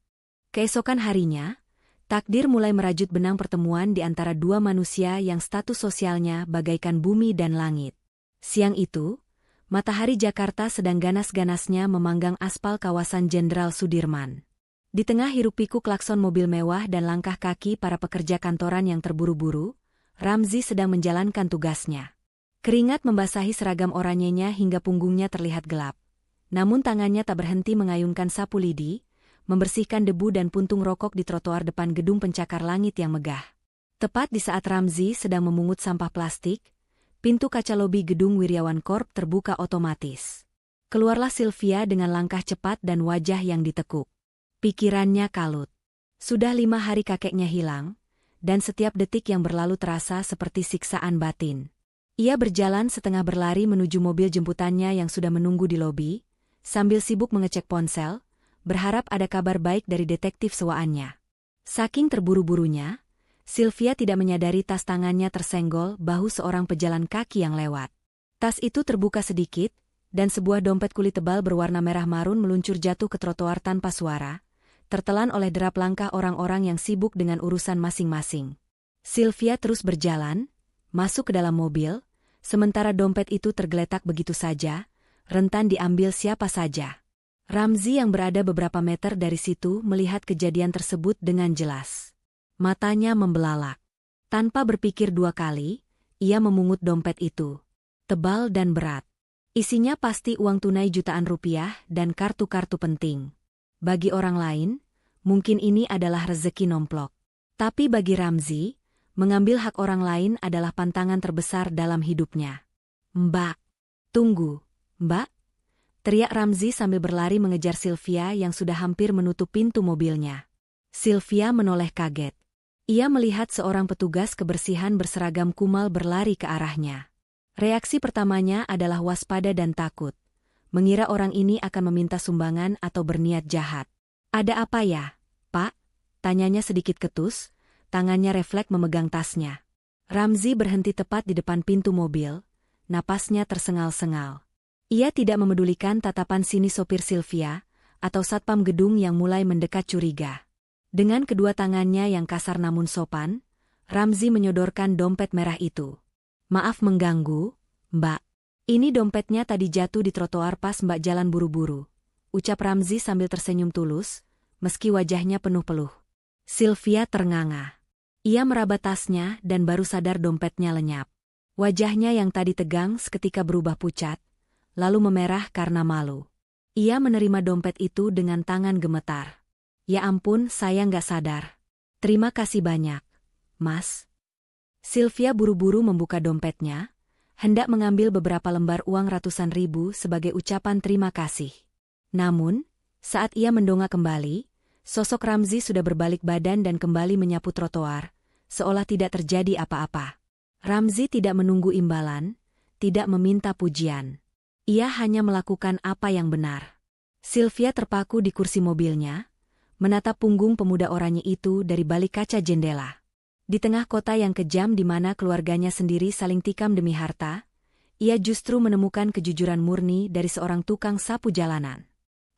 Keesokan harinya, takdir mulai merajut benang pertemuan di antara dua manusia yang status sosialnya bagaikan bumi dan langit. Siang itu, matahari Jakarta sedang ganas-ganasnya memanggang aspal kawasan Jenderal Sudirman. Di tengah hiruk-pikuk klakson mobil mewah dan langkah kaki para pekerja kantoran yang terburu-buru, Ramzi sedang menjalankan tugasnya. Keringat membasahi seragam oranyenya hingga punggungnya terlihat gelap. Namun tangannya tak berhenti mengayunkan sapu lidi, membersihkan debu dan puntung rokok di trotoar depan gedung pencakar langit yang megah. Tepat di saat Ramzi sedang memungut sampah plastik, pintu kaca lobi gedung Wiryawan Corp terbuka otomatis. Keluarlah Sylvia dengan langkah cepat dan wajah yang ditekuk. Pikirannya kalut. Sudah 5 hari kakeknya hilang, dan setiap detik yang berlalu terasa seperti siksaan batin. Ia berjalan setengah berlari menuju mobil jemputannya yang sudah menunggu di lobi, sambil sibuk mengecek ponsel, berharap ada kabar baik dari detektif sewaannya. Saking terburu-burunya, Sylvia tidak menyadari tas tangannya tersenggol bahu seorang pejalan kaki yang lewat. Tas itu terbuka sedikit, dan sebuah dompet kulit tebal berwarna merah marun meluncur jatuh ke trotoar tanpa suara, tertelan oleh derap langkah orang-orang yang sibuk dengan urusan masing-masing. Sylvia terus berjalan, masuk ke dalam mobil, sementara dompet itu tergeletak begitu saja, rentan diambil siapa saja. Ramzi yang berada beberapa meter dari situ melihat kejadian tersebut dengan jelas. Matanya membelalak. Tanpa berpikir 2 kali, ia memungut dompet itu. Tebal dan berat. Isinya pasti uang tunai jutaan rupiah dan kartu-kartu penting. Bagi orang lain, mungkin ini adalah rezeki nomplok. Tapi bagi Ramzi, mengambil hak orang lain adalah pantangan terbesar dalam hidupnya. "Mbak, tunggu, Mbak!" teriak Ramzi sambil berlari mengejar Sylvia yang sudah hampir menutup pintu mobilnya. Sylvia menoleh kaget. Ia melihat seorang petugas kebersihan berseragam kumal berlari ke arahnya. Reaksi pertamanya adalah waspada dan takut. mengira orang ini akan meminta sumbangan atau berniat jahat. "Ada apa ya, Pak?" tanyanya sedikit ketus, tangannya refleks memegang tasnya. Ramzi berhenti tepat di depan pintu mobil, napasnya tersengal-sengal. Ia tidak memedulikan tatapan sinis sopir Sylvia atau satpam gedung yang mulai mendekat curiga. Dengan kedua tangannya yang kasar namun sopan, Ramzi menyodorkan dompet merah itu. "Maaf mengganggu, Mbak. Ini dompetnya tadi jatuh di trotoar pas Mbak jalan buru-buru," ucap Ramzi sambil tersenyum tulus, meski wajahnya penuh peluh. Sylvia ternganga. Ia meraba tasnya dan baru sadar dompetnya lenyap. Wajahnya yang tadi tegang seketika berubah pucat, lalu memerah karena malu. Ia menerima dompet itu dengan tangan gemetar. "Ya ampun, saya nggak sadar. Terima kasih banyak, Mas." Sylvia buru-buru membuka dompetnya, hendak mengambil beberapa lembar uang ratusan ribu sebagai ucapan terima kasih. Namun, saat ia mendongak kembali, sosok Ramzi sudah berbalik badan dan kembali menyapu trotoar, seolah tidak terjadi apa-apa. Ramzi tidak menunggu imbalan, tidak meminta pujian. Ia hanya melakukan apa yang benar. Sylvia terpaku di kursi mobilnya, menatap punggung pemuda oranye itu dari balik kaca jendela. Di tengah kota yang kejam di mana keluarganya sendiri saling tikam demi harta, ia justru menemukan kejujuran murni dari seorang tukang sapu jalanan.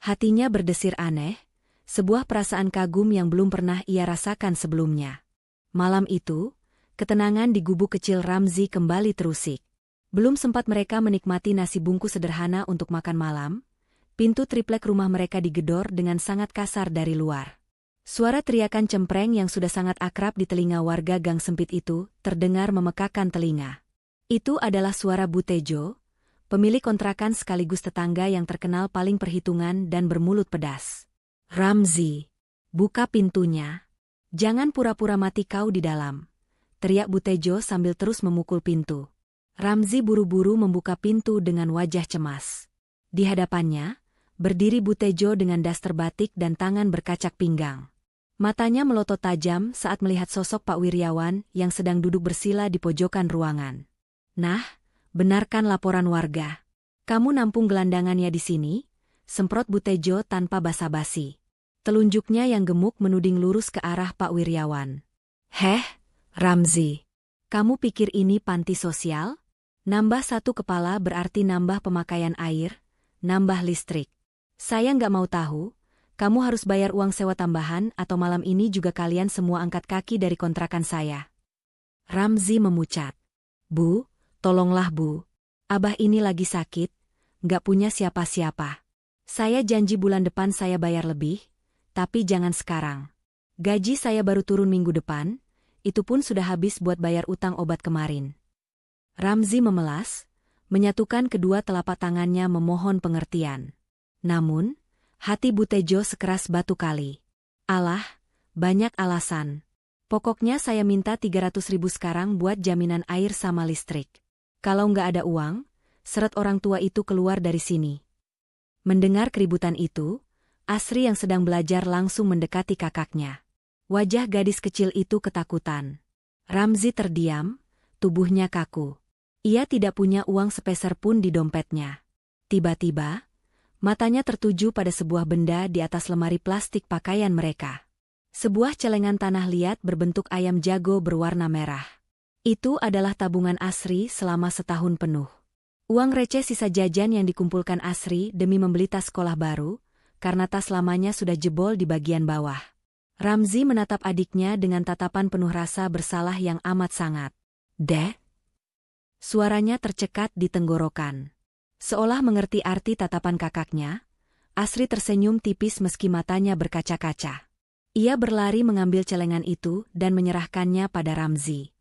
Hatinya berdesir aneh, sebuah perasaan kagum yang belum pernah ia rasakan sebelumnya. Malam itu, ketenangan di gubuk kecil Ramzi kembali terusik. Belum sempat mereka menikmati nasi bungkus sederhana untuk makan malam, pintu triplek rumah mereka digedor dengan sangat kasar dari luar. Suara teriakan cempreng yang sudah sangat akrab di telinga warga gang sempit itu terdengar memekakan telinga. Itu adalah suara Bu Tejo, pemilik kontrakan sekaligus tetangga yang terkenal paling perhitungan dan bermulut pedas. "Ramzi, buka pintunya. Jangan pura-pura mati kau di dalam," teriak Bu Tejo sambil terus memukul pintu. Ramzi buru-buru membuka pintu dengan wajah cemas. Di hadapannya, berdiri Bu Tejo dengan daster batik dan tangan berkacak pinggang. Matanya melotot tajam saat melihat sosok Pak Wiryawan yang sedang duduk bersila di pojokan ruangan. "Nah, benarkan laporan warga. Kamu nampung gelandangannya di sini?" semprot Bu Tejo tanpa basa-basi. Telunjuknya yang gemuk menuding lurus ke arah Pak Wiryawan. "Heh, Ramzi. Kamu pikir ini panti sosial? Nambah satu kepala berarti nambah pemakaian air, nambah listrik. Saya nggak mau tahu. Kamu harus bayar uang sewa tambahan atau malam ini juga kalian semua angkat kaki dari kontrakan saya." Ramzi memucat. "Bu, tolonglah Bu. Abah ini lagi sakit, nggak punya siapa-siapa. Saya janji bulan depan saya bayar lebih, tapi jangan sekarang. Gaji saya baru turun minggu depan, itu pun sudah habis buat bayar utang obat kemarin." Ramzi memelas, menyatukan kedua telapak tangannya memohon pengertian. Namun, hati Bu Tejo sekeras batu kali. "Alah, banyak alasan. Pokoknya saya minta 300 ribu sekarang buat jaminan air sama listrik. Kalau nggak ada uang, seret orang tua itu keluar dari sini." Mendengar keributan itu, Asri yang sedang belajar langsung mendekati kakaknya. Wajah gadis kecil itu ketakutan. Ramzi terdiam, tubuhnya kaku. Ia tidak punya uang sepeser pun di dompetnya. Tiba-tiba, matanya tertuju pada sebuah benda di atas lemari plastik pakaian mereka. Sebuah celengan tanah liat berbentuk ayam jago berwarna merah. Itu adalah tabungan Asri selama setahun penuh. Uang receh sisa jajan yang dikumpulkan Asri demi membeli tas sekolah baru, karena tas lamanya sudah jebol di bagian bawah. Ramzi menatap adiknya dengan tatapan penuh rasa bersalah yang amat sangat. "Dek?" Suaranya tercekat di tenggorokan. Seolah mengerti arti tatapan kakaknya, Asri tersenyum tipis meski matanya berkaca-kaca. Ia berlari mengambil celengan itu dan menyerahkannya pada Ramzi.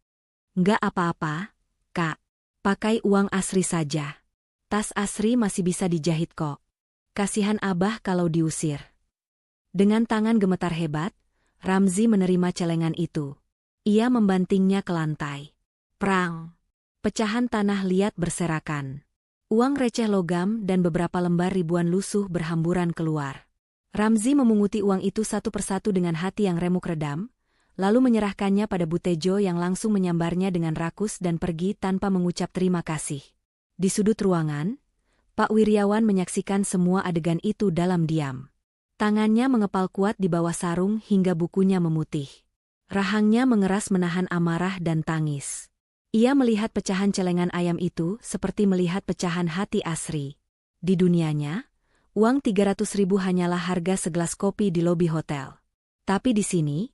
"Nggak apa-apa, Kak. Pakai uang Asri saja. Tas Asri masih bisa dijahit kok. Kasihan Abah kalau diusir." Dengan tangan gemetar hebat, Ramzi menerima celengan itu. Ia membantingnya ke lantai. Prang! Pecahan tanah liat berserakan. Uang receh logam dan beberapa lembar ribuan lusuh berhamburan keluar. Ramzi memunguti uang itu satu persatu dengan hati yang remuk redam, lalu menyerahkannya pada Bu Tejo yang langsung menyambarnya dengan rakus dan pergi tanpa mengucap terima kasih. Di sudut ruangan, Pak Wiryawan menyaksikan semua adegan itu dalam diam. Tangannya mengepal kuat di bawah sarung hingga bukunya memutih. Rahangnya mengeras menahan amarah dan tangis. Ia melihat pecahan celengan ayam itu seperti melihat pecahan hati Asri. Di dunianya, uang 300.000 hanyalah harga segelas kopi di lobi hotel. Tapi di sini,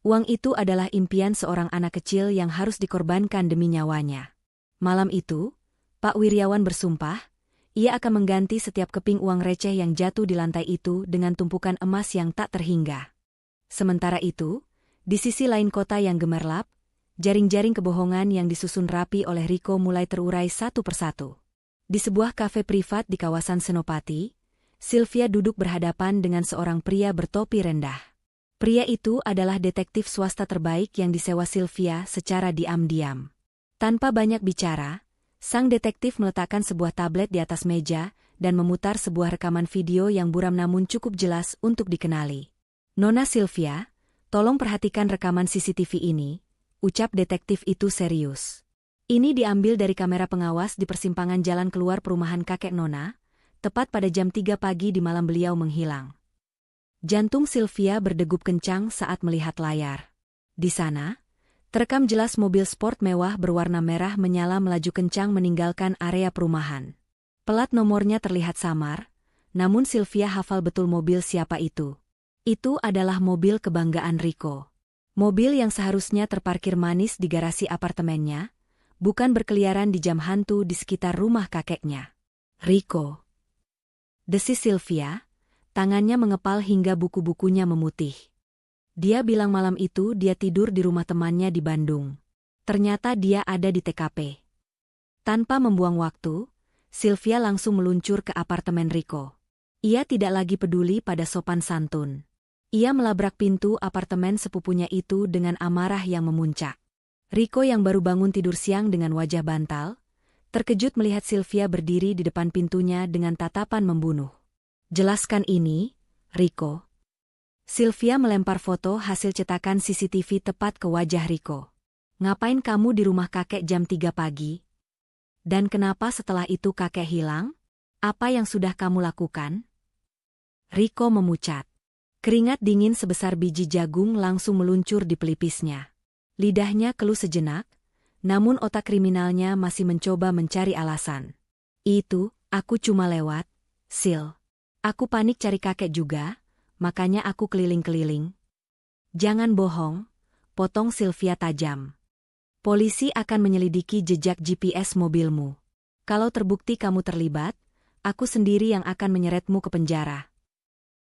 uang itu adalah impian seorang anak kecil yang harus dikorbankan demi nyawanya. Malam itu, Pak Wiryawan bersumpah, ia akan mengganti setiap keping uang receh yang jatuh di lantai itu dengan tumpukan emas yang tak terhingga. Sementara itu, di sisi lain kota yang gemerlap, jaring-jaring kebohongan yang disusun rapi oleh Riko mulai terurai satu persatu. Di sebuah kafe privat di kawasan Senopati, Sylvia duduk berhadapan dengan seorang pria bertopi rendah. Pria itu adalah detektif swasta terbaik yang disewa Sylvia secara diam-diam. Tanpa banyak bicara, sang detektif meletakkan sebuah tablet di atas meja dan memutar sebuah rekaman video yang buram namun cukup jelas untuk dikenali. "Nona Sylvia, tolong perhatikan rekaman CCTV ini," ucap detektif itu serius. "Ini diambil dari kamera pengawas di persimpangan jalan keluar perumahan kakek Nona, tepat pada jam 3 pagi di malam beliau menghilang." Jantung Sylvia berdegup kencang saat melihat layar. Di sana, terekam jelas mobil sport mewah berwarna merah menyala melaju kencang meninggalkan area perumahan. Plat nomornya terlihat samar, namun Sylvia hafal betul mobil siapa itu. Itu adalah mobil kebanggaan Riko. Mobil yang seharusnya terparkir manis di garasi apartemennya, bukan berkeliaran di jam hantu di sekitar rumah kakeknya. "Riko," desis Sylvia, tangannya mengepal hingga buku-bukunya memutih. Dia bilang malam itu dia tidur di rumah temannya di Bandung. Ternyata dia ada di TKP. Tanpa membuang waktu, Sylvia langsung meluncur ke apartemen Riko. Ia tidak lagi peduli pada sopan santun. Ia melabrak pintu apartemen sepupunya itu dengan amarah yang memuncak. Riko yang baru bangun tidur siang dengan wajah bantal, terkejut melihat Sylvia berdiri di depan pintunya dengan tatapan membunuh. "Jelaskan ini, Riko." Sylvia melempar foto hasil cetakan CCTV tepat ke wajah Riko. "Ngapain kamu di rumah kakek jam 3 pagi? Dan kenapa setelah itu kakek hilang? Apa yang sudah kamu lakukan?" Riko memucat. Keringat dingin sebesar biji jagung langsung meluncur di pelipisnya. Lidahnya keluh sejenak, namun otak kriminalnya masih mencoba mencari alasan. Aku cuma lewat, Sil. Aku panik cari kakek juga, makanya aku keliling-keliling." "Jangan bohong," potong Sylvia tajam. "Polisi akan menyelidiki jejak GPS mobilmu. Kalau terbukti kamu terlibat, aku sendiri yang akan menyeretmu ke penjara."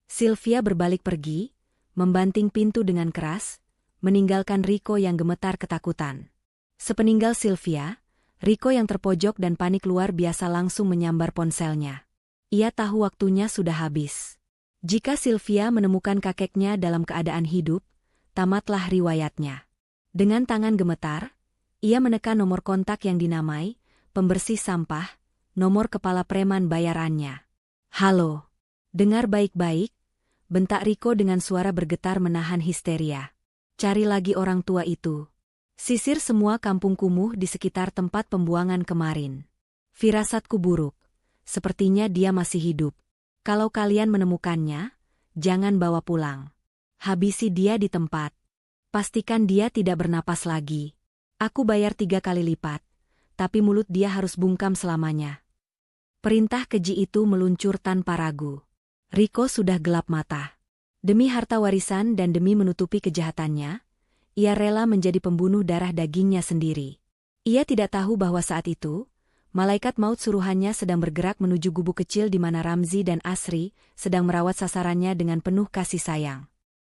Sylvia berbalik pergi, membanting pintu dengan keras, meninggalkan Riko yang gemetar ketakutan. Sepeninggal Sylvia, Riko yang terpojok dan panik luar biasa langsung menyambar ponselnya. Ia tahu waktunya sudah habis. Jika Sylvia menemukan kakeknya dalam keadaan hidup, tamatlah riwayatnya. Dengan tangan gemetar, ia menekan nomor kontak yang dinamai, pembersih sampah, nomor kepala preman bayarannya. "Halo. Dengar baik-baik," bentak Riko dengan suara bergetar menahan histeria. "Cari lagi orang tua itu. Sisir semua kampung kumuh di sekitar tempat pembuangan kemarin. Firasatku buruk. Sepertinya dia masih hidup. Kalau kalian menemukannya, jangan bawa pulang. Habisi dia di tempat. Pastikan dia tidak bernapas lagi. Aku bayar 3 kali lipat, tapi mulut dia harus bungkam selamanya." Perintah keji itu meluncur tanpa ragu. Riko sudah gelap mata. Demi harta warisan dan demi menutupi kejahatannya, ia rela menjadi pembunuh darah dagingnya sendiri. Ia tidak tahu bahwa saat itu, malaikat maut suruhannya sedang bergerak menuju gubuk kecil di mana Ramzi dan Asri sedang merawat sasarannya dengan penuh kasih sayang.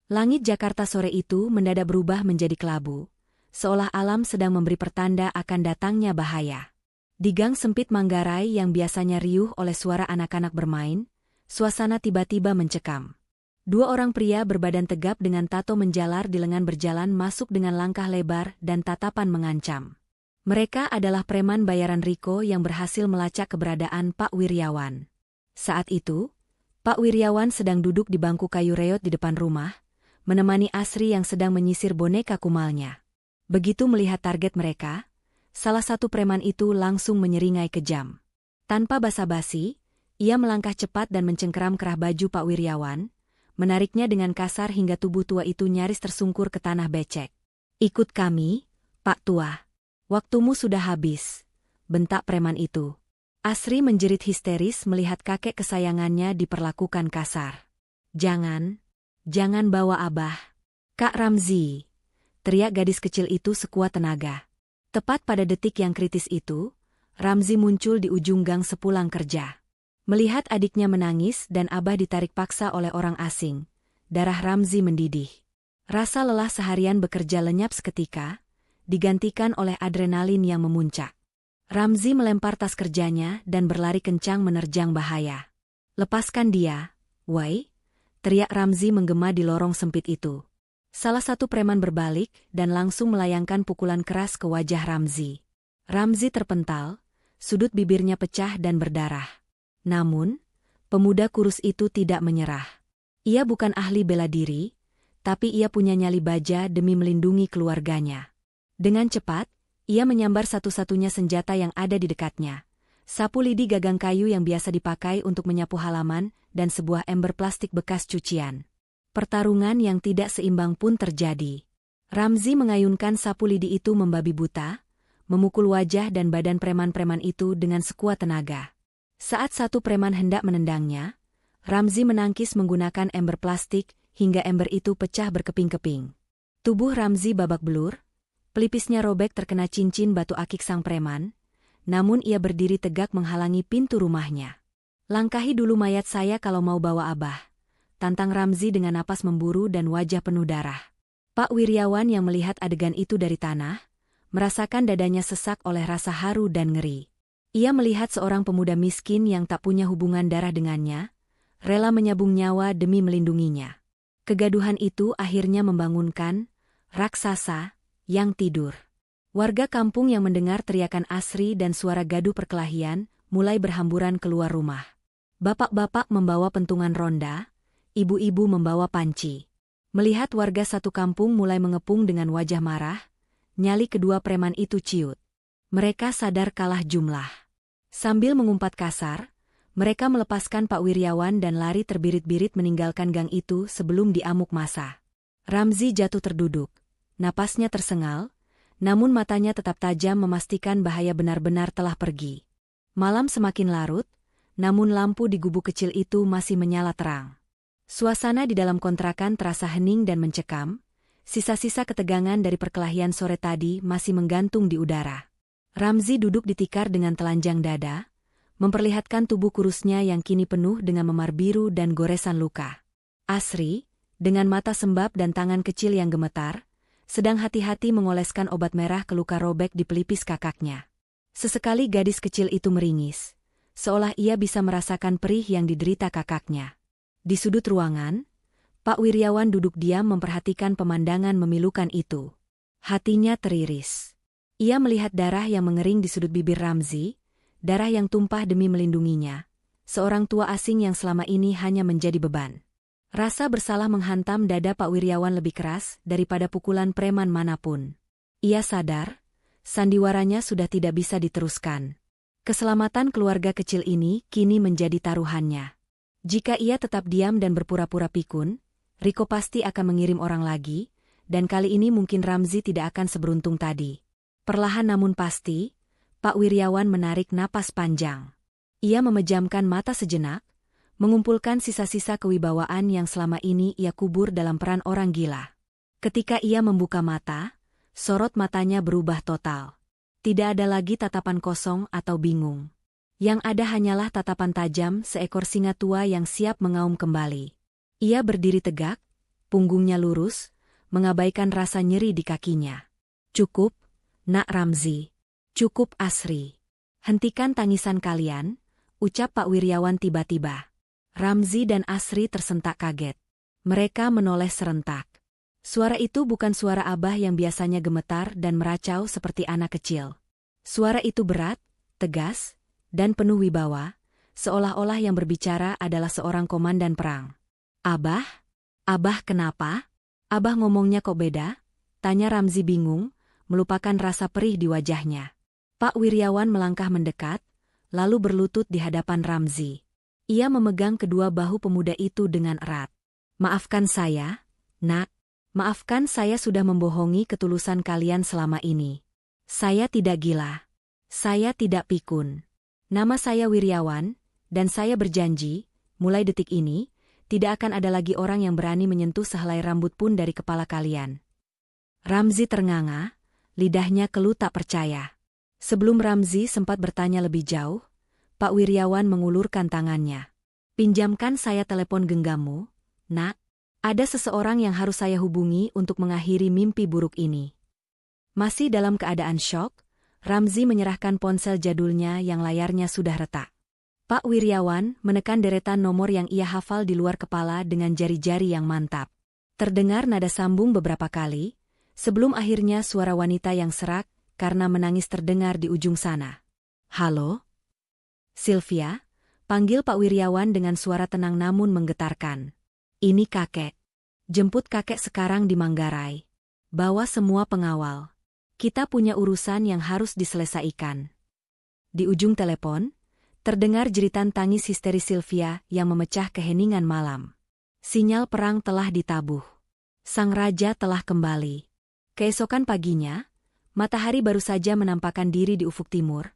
Langit Jakarta sore itu mendadak berubah menjadi kelabu, seolah alam sedang memberi pertanda akan datangnya bahaya. Di gang sempit Manggarai yang biasanya riuh oleh suara anak-anak bermain, suasana tiba-tiba mencekam. 2 orang pria berbadan tegap dengan tato menjalar di lengan berjalan masuk dengan langkah lebar dan tatapan mengancam. Mereka adalah preman bayaran Riko yang berhasil melacak keberadaan Pak Wiryawan. Saat itu, Pak Wiryawan sedang duduk di bangku kayu reot di depan rumah, menemani Asri yang sedang menyisir boneka kumalnya. Begitu melihat target mereka, salah satu preman itu langsung menyeringai kejam. Tanpa basa-basi, Ia melangkah cepat dan mencengkeram kerah baju Pak Wiryawan, menariknya dengan kasar hingga tubuh tua itu nyaris tersungkur ke tanah becek. "Ikut kami, Pak Tua. Waktumu sudah habis," bentak preman itu. Asri menjerit histeris melihat kakek kesayangannya diperlakukan kasar. Jangan bawa Abah." "Kak Ramzi!" teriak gadis kecil itu sekuat tenaga. Tepat pada detik yang kritis itu, Ramzi muncul di ujung gang sepulang kerja. Melihat adiknya menangis dan Abah ditarik paksa oleh orang asing, darah Ramzi mendidih. Rasa lelah seharian bekerja lenyap seketika, digantikan oleh adrenalin yang memuncak. Ramzi melempar tas kerjanya dan berlari kencang menerjang bahaya. "Lepaskan dia, woi!" teriak Ramzi menggema di lorong sempit itu. Salah satu preman berbalik dan langsung melayangkan pukulan keras ke wajah Ramzi. Ramzi terpental, sudut bibirnya pecah dan berdarah. Namun, pemuda kurus itu tidak menyerah. Ia bukan ahli bela diri, tapi ia punya nyali baja demi melindungi keluarganya. Dengan cepat, ia menyambar satu-satunya senjata yang ada di dekatnya. Sapu lidi gagang kayu yang biasa dipakai untuk menyapu halaman dan sebuah ember plastik bekas cucian. Pertarungan yang tidak seimbang pun terjadi. Ramzi mengayunkan sapu lidi itu membabi buta, memukul wajah dan badan preman-preman itu dengan sekuat tenaga. Saat satu preman hendak menendangnya, Ramzi menangkis menggunakan ember plastik hingga ember itu pecah berkeping-keping. Tubuh Ramzi babak belur, pelipisnya robek terkena cincin batu akik sang preman, namun ia berdiri tegak menghalangi pintu rumahnya. "Langkahi dulu mayat saya kalau mau bawa Abah," tantang Ramzi dengan napas memburu dan wajah penuh darah. Pak Wiryawan yang melihat adegan itu dari tanah, merasakan dadanya sesak oleh rasa haru dan ngeri. Ia melihat seorang pemuda miskin yang tak punya hubungan darah dengannya, rela menyabung nyawa demi melindunginya. Kegaduhan itu akhirnya membangunkan raksasa yang tidur. Warga kampung yang mendengar teriakan Asri dan suara gaduh perkelahian mulai berhamburan keluar rumah. Bapak-bapak membawa pentungan ronda, ibu-ibu membawa panci. Melihat warga satu kampung mulai mengepung dengan wajah marah, nyali kedua preman itu ciut. Mereka sadar kalah jumlah. Sambil mengumpat kasar, mereka melepaskan Pak Wiryawan dan lari terbirit-birit meninggalkan gang itu sebelum diamuk massa. Ramzi jatuh terduduk. Napasnya tersengal, namun matanya tetap tajam memastikan bahaya benar-benar telah pergi. Malam semakin larut, namun lampu di gubuk kecil itu masih menyala terang. Suasana di dalam kontrakan terasa hening dan mencekam, sisa-sisa ketegangan dari perkelahian sore tadi masih menggantung di udara. Ramzi duduk di tikar dengan telanjang dada, memperlihatkan tubuh kurusnya yang kini penuh dengan memar biru dan goresan luka. Asri, dengan mata sembab dan tangan kecil yang gemetar, sedang hati-hati mengoleskan obat merah ke luka robek di pelipis kakaknya. Sesekali gadis kecil itu meringis, seolah ia bisa merasakan perih yang diderita kakaknya. Di sudut ruangan, Pak Wiryawan duduk diam memperhatikan pemandangan memilukan itu. Hatinya teriris. Ia melihat darah yang mengering di sudut bibir Ramzi, darah yang tumpah demi melindunginya, seorang tua asing yang selama ini hanya menjadi beban. Rasa bersalah menghantam dada Pak Wiryawan lebih keras daripada pukulan preman manapun. Ia sadar, sandiwaranya sudah tidak bisa diteruskan. Keselamatan keluarga kecil ini kini menjadi taruhannya. Jika ia tetap diam dan berpura-pura pikun, Riko pasti akan mengirim orang lagi, dan kali ini mungkin Ramzi tidak akan seberuntung tadi. Perlahan namun pasti, Pak Wiryawan menarik napas panjang. Ia memejamkan mata sejenak, mengumpulkan sisa-sisa kewibawaan yang selama ini ia kubur dalam peran orang gila. Ketika ia membuka mata, sorot matanya berubah total. Tidak ada lagi tatapan kosong atau bingung. Yang ada hanyalah tatapan tajam seekor singa tua yang siap mengaum kembali. Ia berdiri tegak, punggungnya lurus, mengabaikan rasa nyeri di kakinya. "Cukup, Nak Ramzi. Cukup Asri. Hentikan tangisan kalian," ucap Pak Wiryawan tiba-tiba. Ramzi dan Asri tersentak kaget. Mereka menoleh serentak. Suara itu bukan suara Abah yang biasanya gemetar dan meracau seperti anak kecil. Suara itu berat, tegas, dan penuh wibawa, seolah-olah yang berbicara adalah seorang komandan perang. "Abah? Abah kenapa? Abah ngomongnya kok beda?" tanya Ramzi bingung, melupakan rasa perih di wajahnya. Pak Wiryawan melangkah mendekat, lalu berlutut di hadapan Ramzi. Ia memegang kedua bahu pemuda itu dengan erat. Maafkan saya, Nak. Maafkan saya sudah membohongi ketulusan kalian selama ini. Saya tidak gila. Saya tidak pikun. Nama saya Wiryawan, dan saya berjanji, mulai detik ini, tidak akan ada lagi orang yang berani menyentuh sehelai rambut pun dari kepala kalian. Ramzi ternganga, lidahnya keluh tak percaya. Sebelum Ramzi sempat bertanya lebih jauh, Pak Wiryawan mengulurkan tangannya. Pinjamkan saya telepon genggammu, Nak. Ada seseorang yang harus saya hubungi untuk mengakhiri mimpi buruk ini. Masih dalam keadaan syok, Ramzi menyerahkan ponsel jadulnya yang layarnya sudah retak. Pak Wiryawan menekan deretan nomor yang ia hafal di luar kepala dengan jari-jari yang mantap. Terdengar nada sambung beberapa kali, sebelum akhirnya suara wanita yang serak karena menangis terdengar di ujung sana. Halo? Sylvia? Panggil Pak Wiryawan dengan suara tenang namun menggetarkan. Ini kakek. Jemput kakek sekarang di Manggarai. Bawa semua pengawal. Kita punya urusan yang harus diselesaikan. Di ujung telepon, terdengar jeritan tangis histeris Sylvia yang memecah keheningan malam. Sinyal perang telah ditabuh. Sang raja telah kembali. Keesokan paginya, matahari baru saja menampakkan diri di ufuk timur.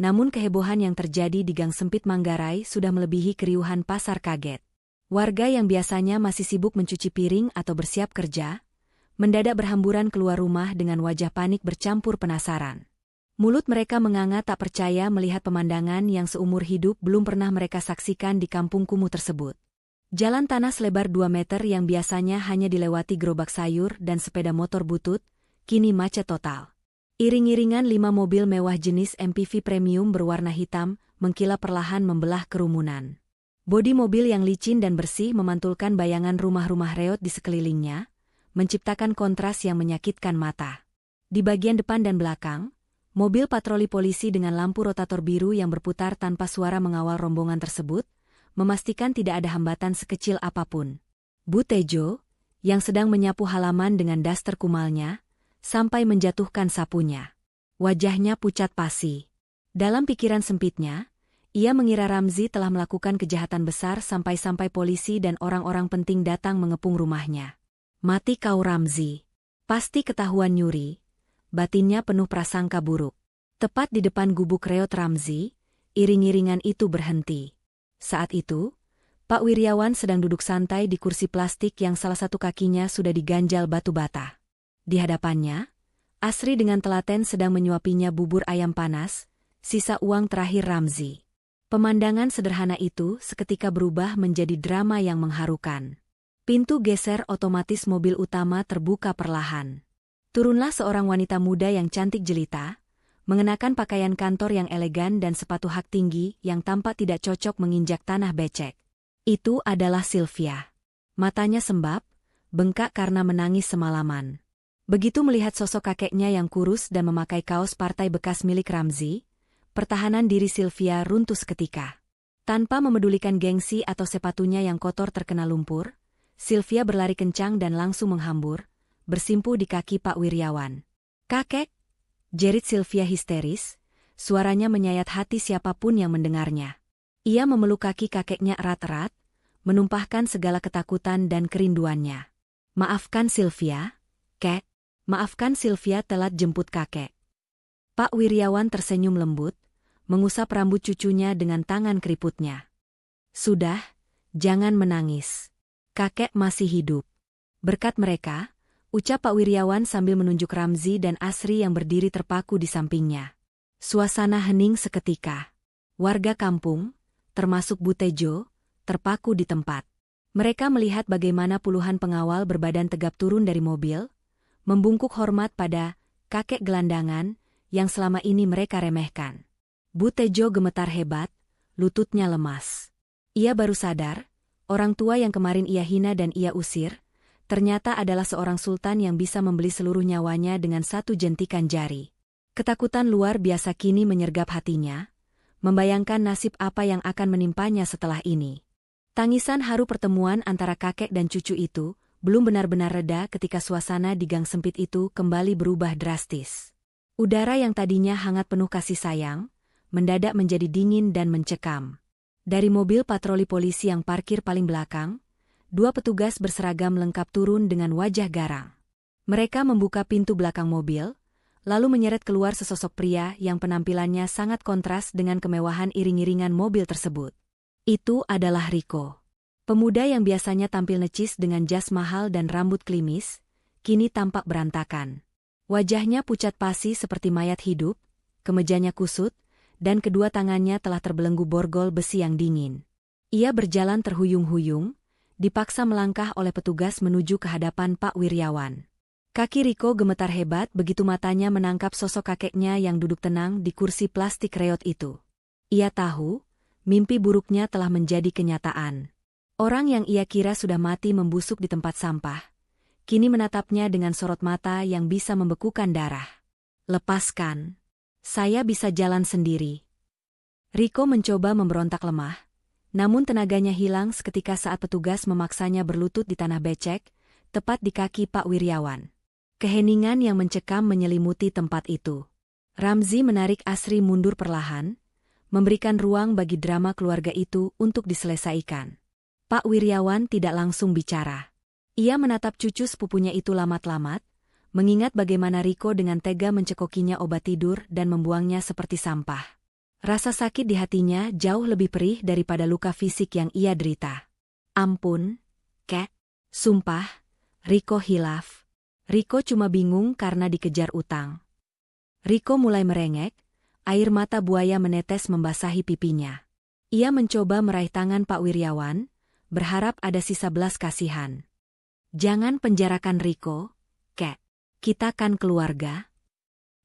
Namun kehebohan yang terjadi di gang sempit Manggarai sudah melebihi keriuhan pasar kaget. Warga yang biasanya masih sibuk mencuci piring atau bersiap kerja, mendadak berhamburan keluar rumah dengan wajah panik bercampur penasaran. Mulut mereka menganga tak percaya melihat pemandangan yang seumur hidup belum pernah mereka saksikan di kampung kumuh tersebut. Jalan tanah selebar 2 meter yang biasanya hanya dilewati gerobak sayur dan sepeda motor butut, kini macet total. Iring-iringan 5 mobil mewah jenis MPV premium berwarna hitam mengkilap perlahan membelah kerumunan. Bodi mobil yang licin dan bersih memantulkan bayangan rumah-rumah reot di sekelilingnya, menciptakan kontras yang menyakitkan mata. Di bagian depan dan belakang, mobil patroli polisi dengan lampu rotator biru yang berputar tanpa suara mengawal rombongan tersebut, memastikan tidak ada hambatan sekecil apapun. Bu Tejo, yang sedang menyapu halaman dengan daster kumalnya, sampai menjatuhkan sapunya. Wajahnya pucat pasi. Dalam pikiran sempitnya, ia mengira Ramzi telah melakukan kejahatan besar sampai-sampai polisi dan orang-orang penting datang mengepung rumahnya. Mati kau Ramzi. Pasti ketahuan nyuri. Batinnya penuh prasangka buruk. Tepat di depan gubuk reot Ramzi, iring-iringan itu berhenti. Saat itu, Pak Wiryawan sedang duduk santai di kursi plastik yang salah satu kakinya sudah diganjal batu bata. Di hadapannya, Asri dengan telaten sedang menyuapinya bubur ayam panas, sisa uang terakhir Ramzi. Pemandangan sederhana itu seketika berubah menjadi drama yang mengharukan. Pintu geser otomatis mobil utama terbuka perlahan. Turunlah seorang wanita muda yang cantik jelita, mengenakan pakaian kantor yang elegan dan sepatu hak tinggi yang tampak tidak cocok menginjak tanah becek. Itu adalah Sylvia. Matanya sembab, bengkak karena menangis semalaman. Begitu melihat sosok kakeknya yang kurus dan memakai kaos partai bekas milik Ramzi, pertahanan diri Sylvia runtuh seketika. Tanpa memedulikan gengsi atau sepatunya yang kotor terkena lumpur, Sylvia berlari kencang dan langsung menghambur, bersimpuh di kaki Pak Wiryawan. "Kakek!" jerit Sylvia histeris, suaranya menyayat hati siapapun yang mendengarnya. Ia memeluk kaki kakeknya erat-erat, menumpahkan segala ketakutan dan kerinduannya. "Maafkan Sylvia, Kek. Maafkan Sylvia telat jemput kakek." Pak Wiryawan tersenyum lembut, mengusap rambut cucunya dengan tangan keriputnya. "Sudah, jangan menangis. Kakek masih hidup." "Berkat mereka," ucap Pak Wiryawan sambil menunjuk Ramzi dan Asri yang berdiri terpaku di sampingnya. Suasana hening seketika. Warga kampung, termasuk Bu Tejo, terpaku di tempat. Mereka melihat bagaimana puluhan pengawal berbadan tegap turun dari mobil, membungkuk hormat pada kakek gelandangan yang selama ini mereka remehkan. Bu Tejo gemetar hebat, lututnya lemas. Ia baru sadar, orang tua yang kemarin ia hina dan ia usir, ternyata adalah seorang sultan yang bisa membeli seluruh nyawanya dengan satu jentikan jari. Ketakutan luar biasa kini menyergap hatinya, membayangkan nasib apa yang akan menimpanya setelah ini. Tangisan haru pertemuan antara kakek dan cucu itu belum benar-benar reda ketika suasana di gang sempit itu kembali berubah drastis. Udara yang tadinya hangat penuh kasih sayang, mendadak menjadi dingin dan mencekam. Dari mobil patroli polisi yang parkir paling belakang, dua petugas berseragam lengkap turun dengan wajah garang. Mereka membuka pintu belakang mobil, lalu menyeret keluar sesosok pria yang penampilannya sangat kontras dengan kemewahan iring-iringan mobil tersebut. Itu adalah Rico. Pemuda yang biasanya tampil necis dengan jas mahal dan rambut klimis, kini tampak berantakan. Wajahnya pucat pasi seperti mayat hidup, kemejanya kusut, dan kedua tangannya telah terbelenggu borgol besi yang dingin. Ia berjalan terhuyung-huyung, dipaksa melangkah oleh petugas menuju ke hadapan Pak Wiryawan. Kaki Rico gemetar hebat begitu matanya menangkap sosok kakeknya yang duduk tenang di kursi plastik reot itu. Ia tahu, mimpi buruknya telah menjadi kenyataan. Orang yang ia kira sudah mati membusuk di tempat sampah, kini menatapnya dengan sorot mata yang bisa membekukan darah. Lepaskan. Saya bisa jalan sendiri. Rico mencoba memberontak lemah, namun tenaganya hilang seketika saat petugas memaksanya berlutut di tanah becek, tepat di kaki Pak Wiryawan. Keheningan yang mencekam menyelimuti tempat itu. Ramzi menarik Asri mundur perlahan, memberikan ruang bagi drama keluarga itu untuk diselesaikan. Pak Wiryawan tidak langsung bicara. Ia menatap cucu sepupunya itu lamat-lamat, mengingat bagaimana Rico dengan tega mencekokinya obat tidur dan membuangnya seperti sampah. Rasa sakit di hatinya jauh lebih perih daripada luka fisik yang ia derita. Ampun, Kek. Sumpah, Rico hilaf. Rico cuma bingung karena dikejar utang. Rico mulai merengek, air mata buaya menetes membasahi pipinya. Ia mencoba meraih tangan Pak Wiryawan, berharap ada sisa belas kasihan. Jangan penjarakan Rico, Kek. Kita kan keluarga.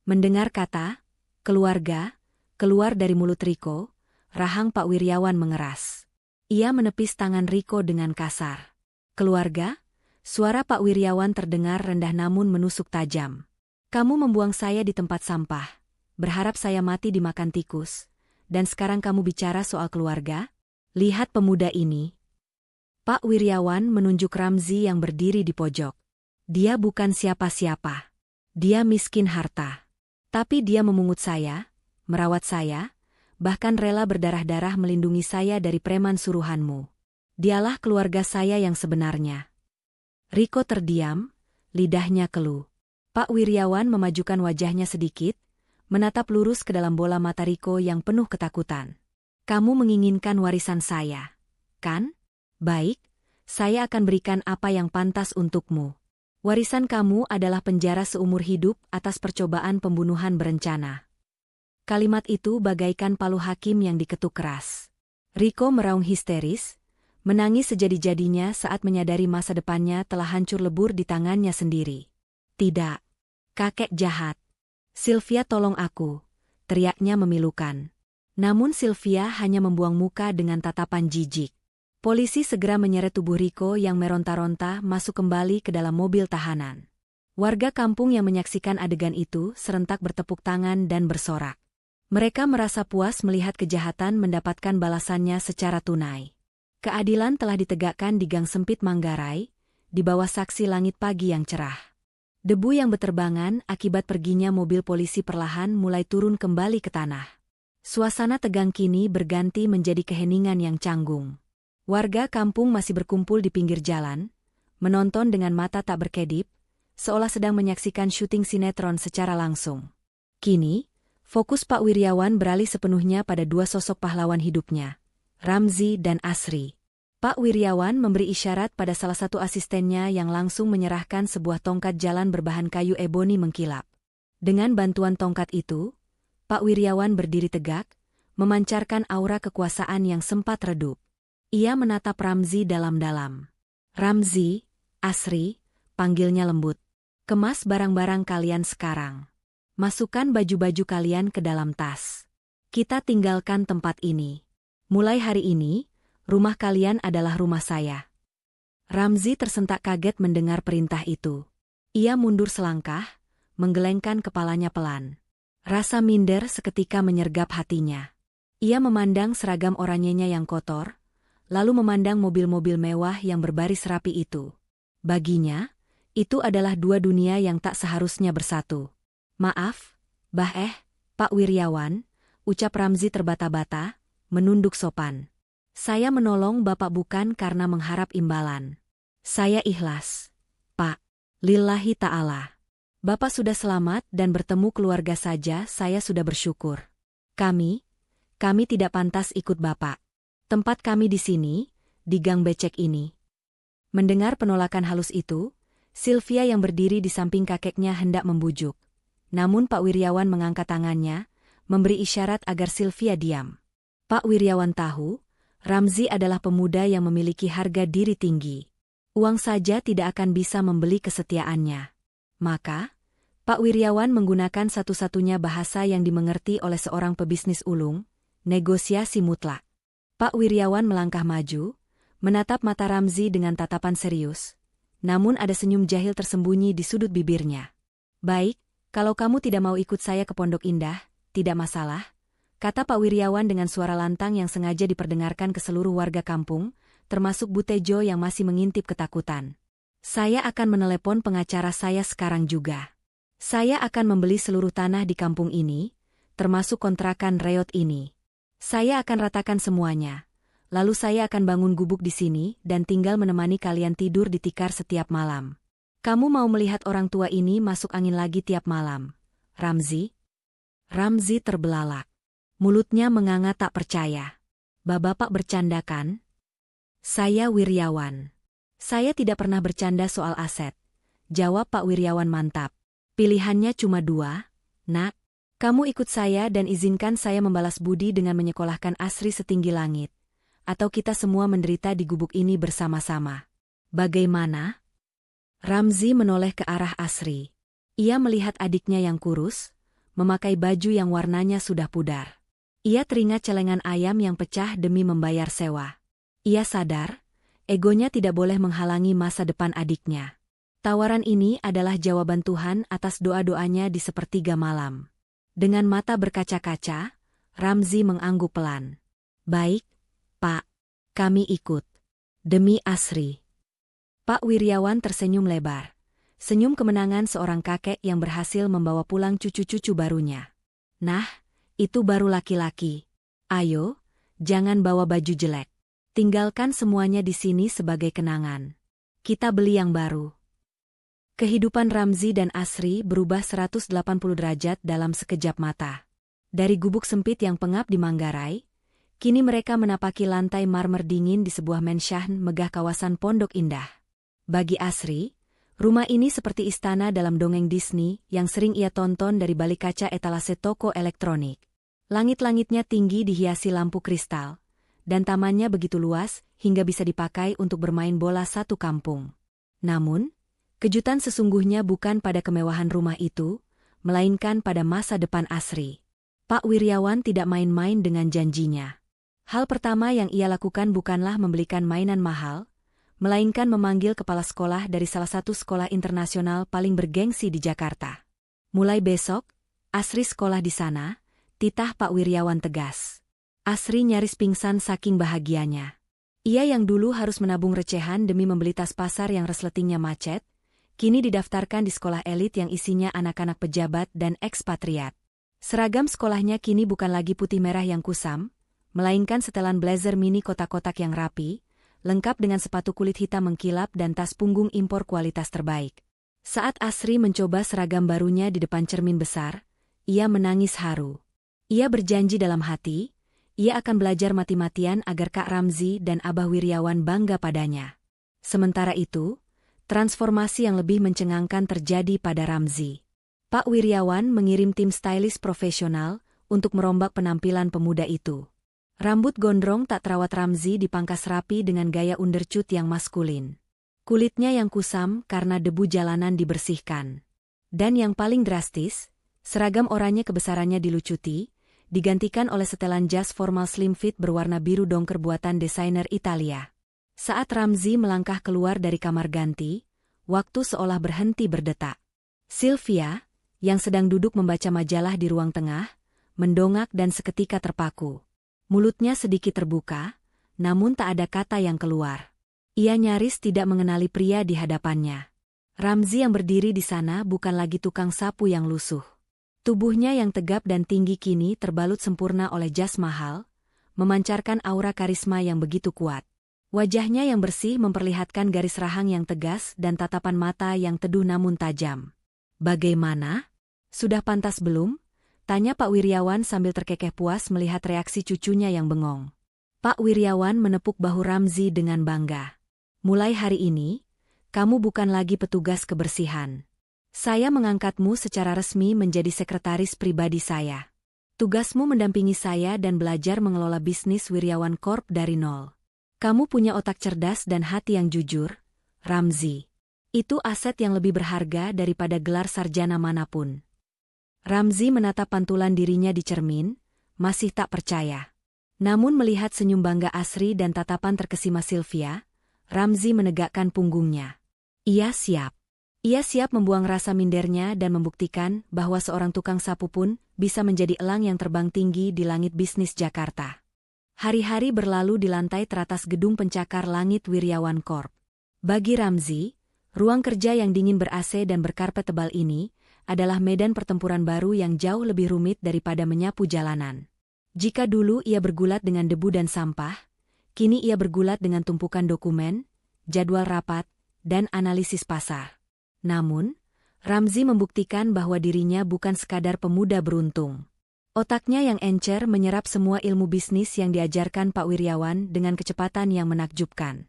Mendengar kata keluarga keluar dari mulut Rico, rahang Pak Wiryawan mengeras. Ia menepis tangan Rico dengan kasar. Keluarga? Suara Pak Wiryawan terdengar rendah namun menusuk tajam. Kamu membuang saya di tempat sampah, berharap saya mati dimakan tikus, dan sekarang kamu bicara soal keluarga? Lihat pemuda ini. Pak Wiryawan menunjuk Ramzi yang berdiri di pojok. Dia bukan siapa-siapa. Dia miskin harta. Tapi dia memungut saya, merawat saya, bahkan rela berdarah-darah melindungi saya dari preman suruhanmu. Dialah keluarga saya yang sebenarnya. Rico terdiam, lidahnya keluh. Pak Wiryawan memajukan wajahnya sedikit, menatap lurus ke dalam bola mata Rico yang penuh ketakutan. Kamu menginginkan warisan saya, kan? Baik, saya akan berikan apa yang pantas untukmu. Warisan kamu adalah penjara seumur hidup atas percobaan pembunuhan berencana. Kalimat itu bagaikan palu hakim yang diketuk keras. Rico meraung histeris, menangis sejadi-jadinya saat menyadari masa depannya telah hancur lebur di tangannya sendiri. Tidak. Kakek jahat. Sylvia tolong aku, teriaknya memilukan. Namun Sylvia hanya membuang muka dengan tatapan jijik. Polisi segera menyeret tubuh Rico yang meronta-ronta masuk kembali ke dalam mobil tahanan. Warga kampung yang menyaksikan adegan itu serentak bertepuk tangan dan bersorak. Mereka merasa puas melihat kejahatan mendapatkan balasannya secara tunai. Keadilan telah ditegakkan di gang sempit Manggarai, di bawah saksi langit pagi yang cerah. Debu yang beterbangan akibat perginya mobil polisi perlahan mulai turun kembali ke tanah. Suasana tegang kini berganti menjadi keheningan yang canggung. Warga kampung masih berkumpul di pinggir jalan, menonton dengan mata tak berkedip, seolah sedang menyaksikan syuting sinetron secara langsung. Kini, fokus Pak Wiryawan beralih sepenuhnya pada dua sosok pahlawan hidupnya, Ramzi dan Asri. Pak Wiryawan memberi isyarat pada salah satu asistennya yang langsung menyerahkan sebuah tongkat jalan berbahan kayu eboni mengkilap. Dengan bantuan tongkat itu, Pak Wiryawan berdiri tegak, memancarkan aura kekuasaan yang sempat redup. Ia menatap Ramzi dalam-dalam. Ramzi, Asri, panggilnya lembut. Kemas barang-barang kalian sekarang. Masukkan baju-baju kalian ke dalam tas. Kita tinggalkan tempat ini. Mulai hari ini, rumah kalian adalah rumah saya. Ramzi tersentak kaget mendengar perintah itu. Ia mundur selangkah, menggelengkan kepalanya pelan. Rasa minder seketika menyergap hatinya. Ia memandang seragam oranyenya yang kotor, lalu memandang mobil-mobil mewah yang berbaris rapi itu. Baginya, itu adalah dua dunia yang tak seharusnya bersatu. Maaf, Pak Wiryawan, ucap Ramzi terbata-bata, menunduk sopan. Saya menolong Bapak bukan karena mengharap imbalan. Saya ikhlas, Pak. Lillahi ta'ala. Bapak sudah selamat dan bertemu keluarga saja saya sudah bersyukur. Kami tidak pantas ikut Bapak. Tempat kami di sini, di gang becek ini. Mendengar penolakan halus itu, Sylvia yang berdiri di samping kakeknya hendak membujuk. Namun Pak Wiryawan mengangkat tangannya, memberi isyarat agar Sylvia diam. Pak Wiryawan tahu, Ramzi adalah pemuda yang memiliki harga diri tinggi. Uang saja tidak akan bisa membeli kesetiaannya. Maka, Pak Wiryawan menggunakan satu-satunya bahasa yang dimengerti oleh seorang pebisnis ulung, negosiasi mutlak. Pak Wiryawan melangkah maju, menatap mata Ramzi dengan tatapan serius. Namun ada senyum jahil tersembunyi di sudut bibirnya. Baik, kalau kamu tidak mau ikut saya ke Pondok Indah, tidak masalah, kata Pak Wiryawan dengan suara lantang yang sengaja diperdengarkan ke seluruh warga kampung, termasuk Bu Tejo yang masih mengintip ketakutan. Saya akan menelepon pengacara saya sekarang juga. Saya akan membeli seluruh tanah di kampung ini, termasuk kontrakan reot ini. Saya akan ratakan semuanya. Lalu saya akan bangun gubuk di sini dan tinggal menemani kalian tidur di tikar setiap malam. Kamu mau melihat orang tua ini masuk angin lagi tiap malam, Ramzi? Ramzi terbelalak. Mulutnya menganga tak percaya. Bapak bercanda kan? Saya Wiryawan. Saya tidak pernah bercanda soal aset. Jawab Pak Wiryawan mantap. Pilihannya cuma dua, Nak. Kamu ikut saya dan izinkan saya membalas budi dengan menyekolahkan Asri setinggi langit. Atau kita semua menderita di gubuk ini bersama-sama. Bagaimana? Ramzi menoleh ke arah Asri. Ia melihat adiknya yang kurus, memakai baju yang warnanya sudah pudar. Ia teringat celengan ayam yang pecah demi membayar sewa. Ia sadar, egonya tidak boleh menghalangi masa depan adiknya. Tawaran ini adalah jawaban Tuhan atas doa-doanya di sepertiga malam. Dengan mata berkaca-kaca, Ramzi mengangguk pelan. Baik, Pak, kami ikut. Demi Asri. Pak Wiryawan tersenyum lebar. Senyum kemenangan seorang kakek yang berhasil membawa pulang cucu-cucu barunya. Nah, itu baru laki-laki. Ayo, jangan bawa baju jelek. Tinggalkan semuanya di sini sebagai kenangan. Kita beli yang baru. Kehidupan Ramzi dan Asri berubah 180 derajat dalam sekejap mata. Dari gubuk sempit yang pengap di Manggarai, kini mereka menapaki lantai marmer dingin di sebuah mensyan megah kawasan Pondok Indah. Bagi Asri, rumah ini seperti istana dalam dongeng Disney yang sering ia tonton dari balik kaca etalase toko elektronik. Langit-langitnya tinggi dihiasi lampu kristal, dan tamannya begitu luas hingga bisa dipakai untuk bermain bola satu kampung. Namun, kejutan sesungguhnya bukan pada kemewahan rumah itu, melainkan pada masa depan Asri. Pak Wiryawan tidak main-main dengan janjinya. Hal pertama yang ia lakukan bukanlah membelikan mainan mahal, melainkan memanggil kepala sekolah dari salah satu sekolah internasional paling bergengsi di Jakarta. Mulai besok, Asri sekolah di sana, titah Pak Wiryawan tegas. Asri nyaris pingsan saking bahagianya. Ia yang dulu harus menabung recehan demi membeli tas pasar yang resletingnya macet, kini didaftarkan di sekolah elit yang isinya anak-anak pejabat dan ekspatriat. Seragam sekolahnya kini bukan lagi putih merah yang kusam, melainkan setelan blazer mini kotak-kotak yang rapi, lengkap dengan sepatu kulit hitam mengkilap dan tas punggung impor kualitas terbaik. Saat Asri mencoba seragam barunya di depan cermin besar, ia menangis haru. Ia berjanji dalam hati, ia akan belajar mati-matian agar Kak Ramzi dan Abah Wiryawan bangga padanya. Sementara itu, transformasi yang lebih mencengangkan terjadi pada Ramzi. Pak Wiryawan mengirim tim stylis profesional untuk merombak penampilan pemuda itu. Rambut gondrong tak terawat Ramzi dipangkas rapi dengan gaya undercut yang maskulin. Kulitnya yang kusam karena debu jalanan dibersihkan. Dan yang paling drastis, seragam oranye kebesarannya dilucuti, digantikan oleh setelan jas formal slim fit berwarna biru dongker buatan desainer Italia. Saat Ramzi melangkah keluar dari kamar ganti, waktu seolah berhenti berdetak. Sylvia, yang sedang duduk membaca majalah di ruang tengah, mendongak dan seketika terpaku. Mulutnya sedikit terbuka, namun tak ada kata yang keluar. Ia nyaris tidak mengenali pria di hadapannya. Ramzi yang berdiri di sana bukan lagi tukang sapu yang lusuh. Tubuhnya yang tegap dan tinggi kini terbalut sempurna oleh jas mahal, memancarkan aura karisma yang begitu kuat. Wajahnya yang bersih memperlihatkan garis rahang yang tegas dan tatapan mata yang teduh namun tajam. "Bagaimana? Sudah pantas belum?" tanya Pak Wiryawan sambil terkekeh puas melihat reaksi cucunya yang bengong. Pak Wiryawan menepuk bahu Ramzi dengan bangga. "Mulai hari ini, kamu bukan lagi petugas kebersihan. Saya mengangkatmu secara resmi menjadi sekretaris pribadi saya. Tugasmu mendampingi saya dan belajar mengelola bisnis Wiryawan Corp dari nol. Kamu punya otak cerdas dan hati yang jujur, Ramzi. Itu aset yang lebih berharga daripada gelar sarjana manapun." Ramzi menatap pantulan dirinya di cermin, masih tak percaya. Namun melihat senyum bangga Asri dan tatapan terkesima Sylvia, Ramzi menegakkan punggungnya. Ia siap. Ia siap membuang rasa mindernya dan membuktikan bahwa seorang tukang sapu pun bisa menjadi elang yang terbang tinggi di langit bisnis Jakarta. Hari-hari berlalu di lantai teratas gedung pencakar langit Wiryawan Corp. Bagi Ramzi, ruang kerja yang dingin ber-AC dan berkarpet tebal ini adalah medan pertempuran baru yang jauh lebih rumit daripada menyapu jalanan. Jika dulu ia bergulat dengan debu dan sampah, kini ia bergulat dengan tumpukan dokumen, jadwal rapat, dan analisis pasar. Namun, Ramzi membuktikan bahwa dirinya bukan sekadar pemuda beruntung. Otaknya yang encer menyerap semua ilmu bisnis yang diajarkan Pak Wiryawan dengan kecepatan yang menakjubkan.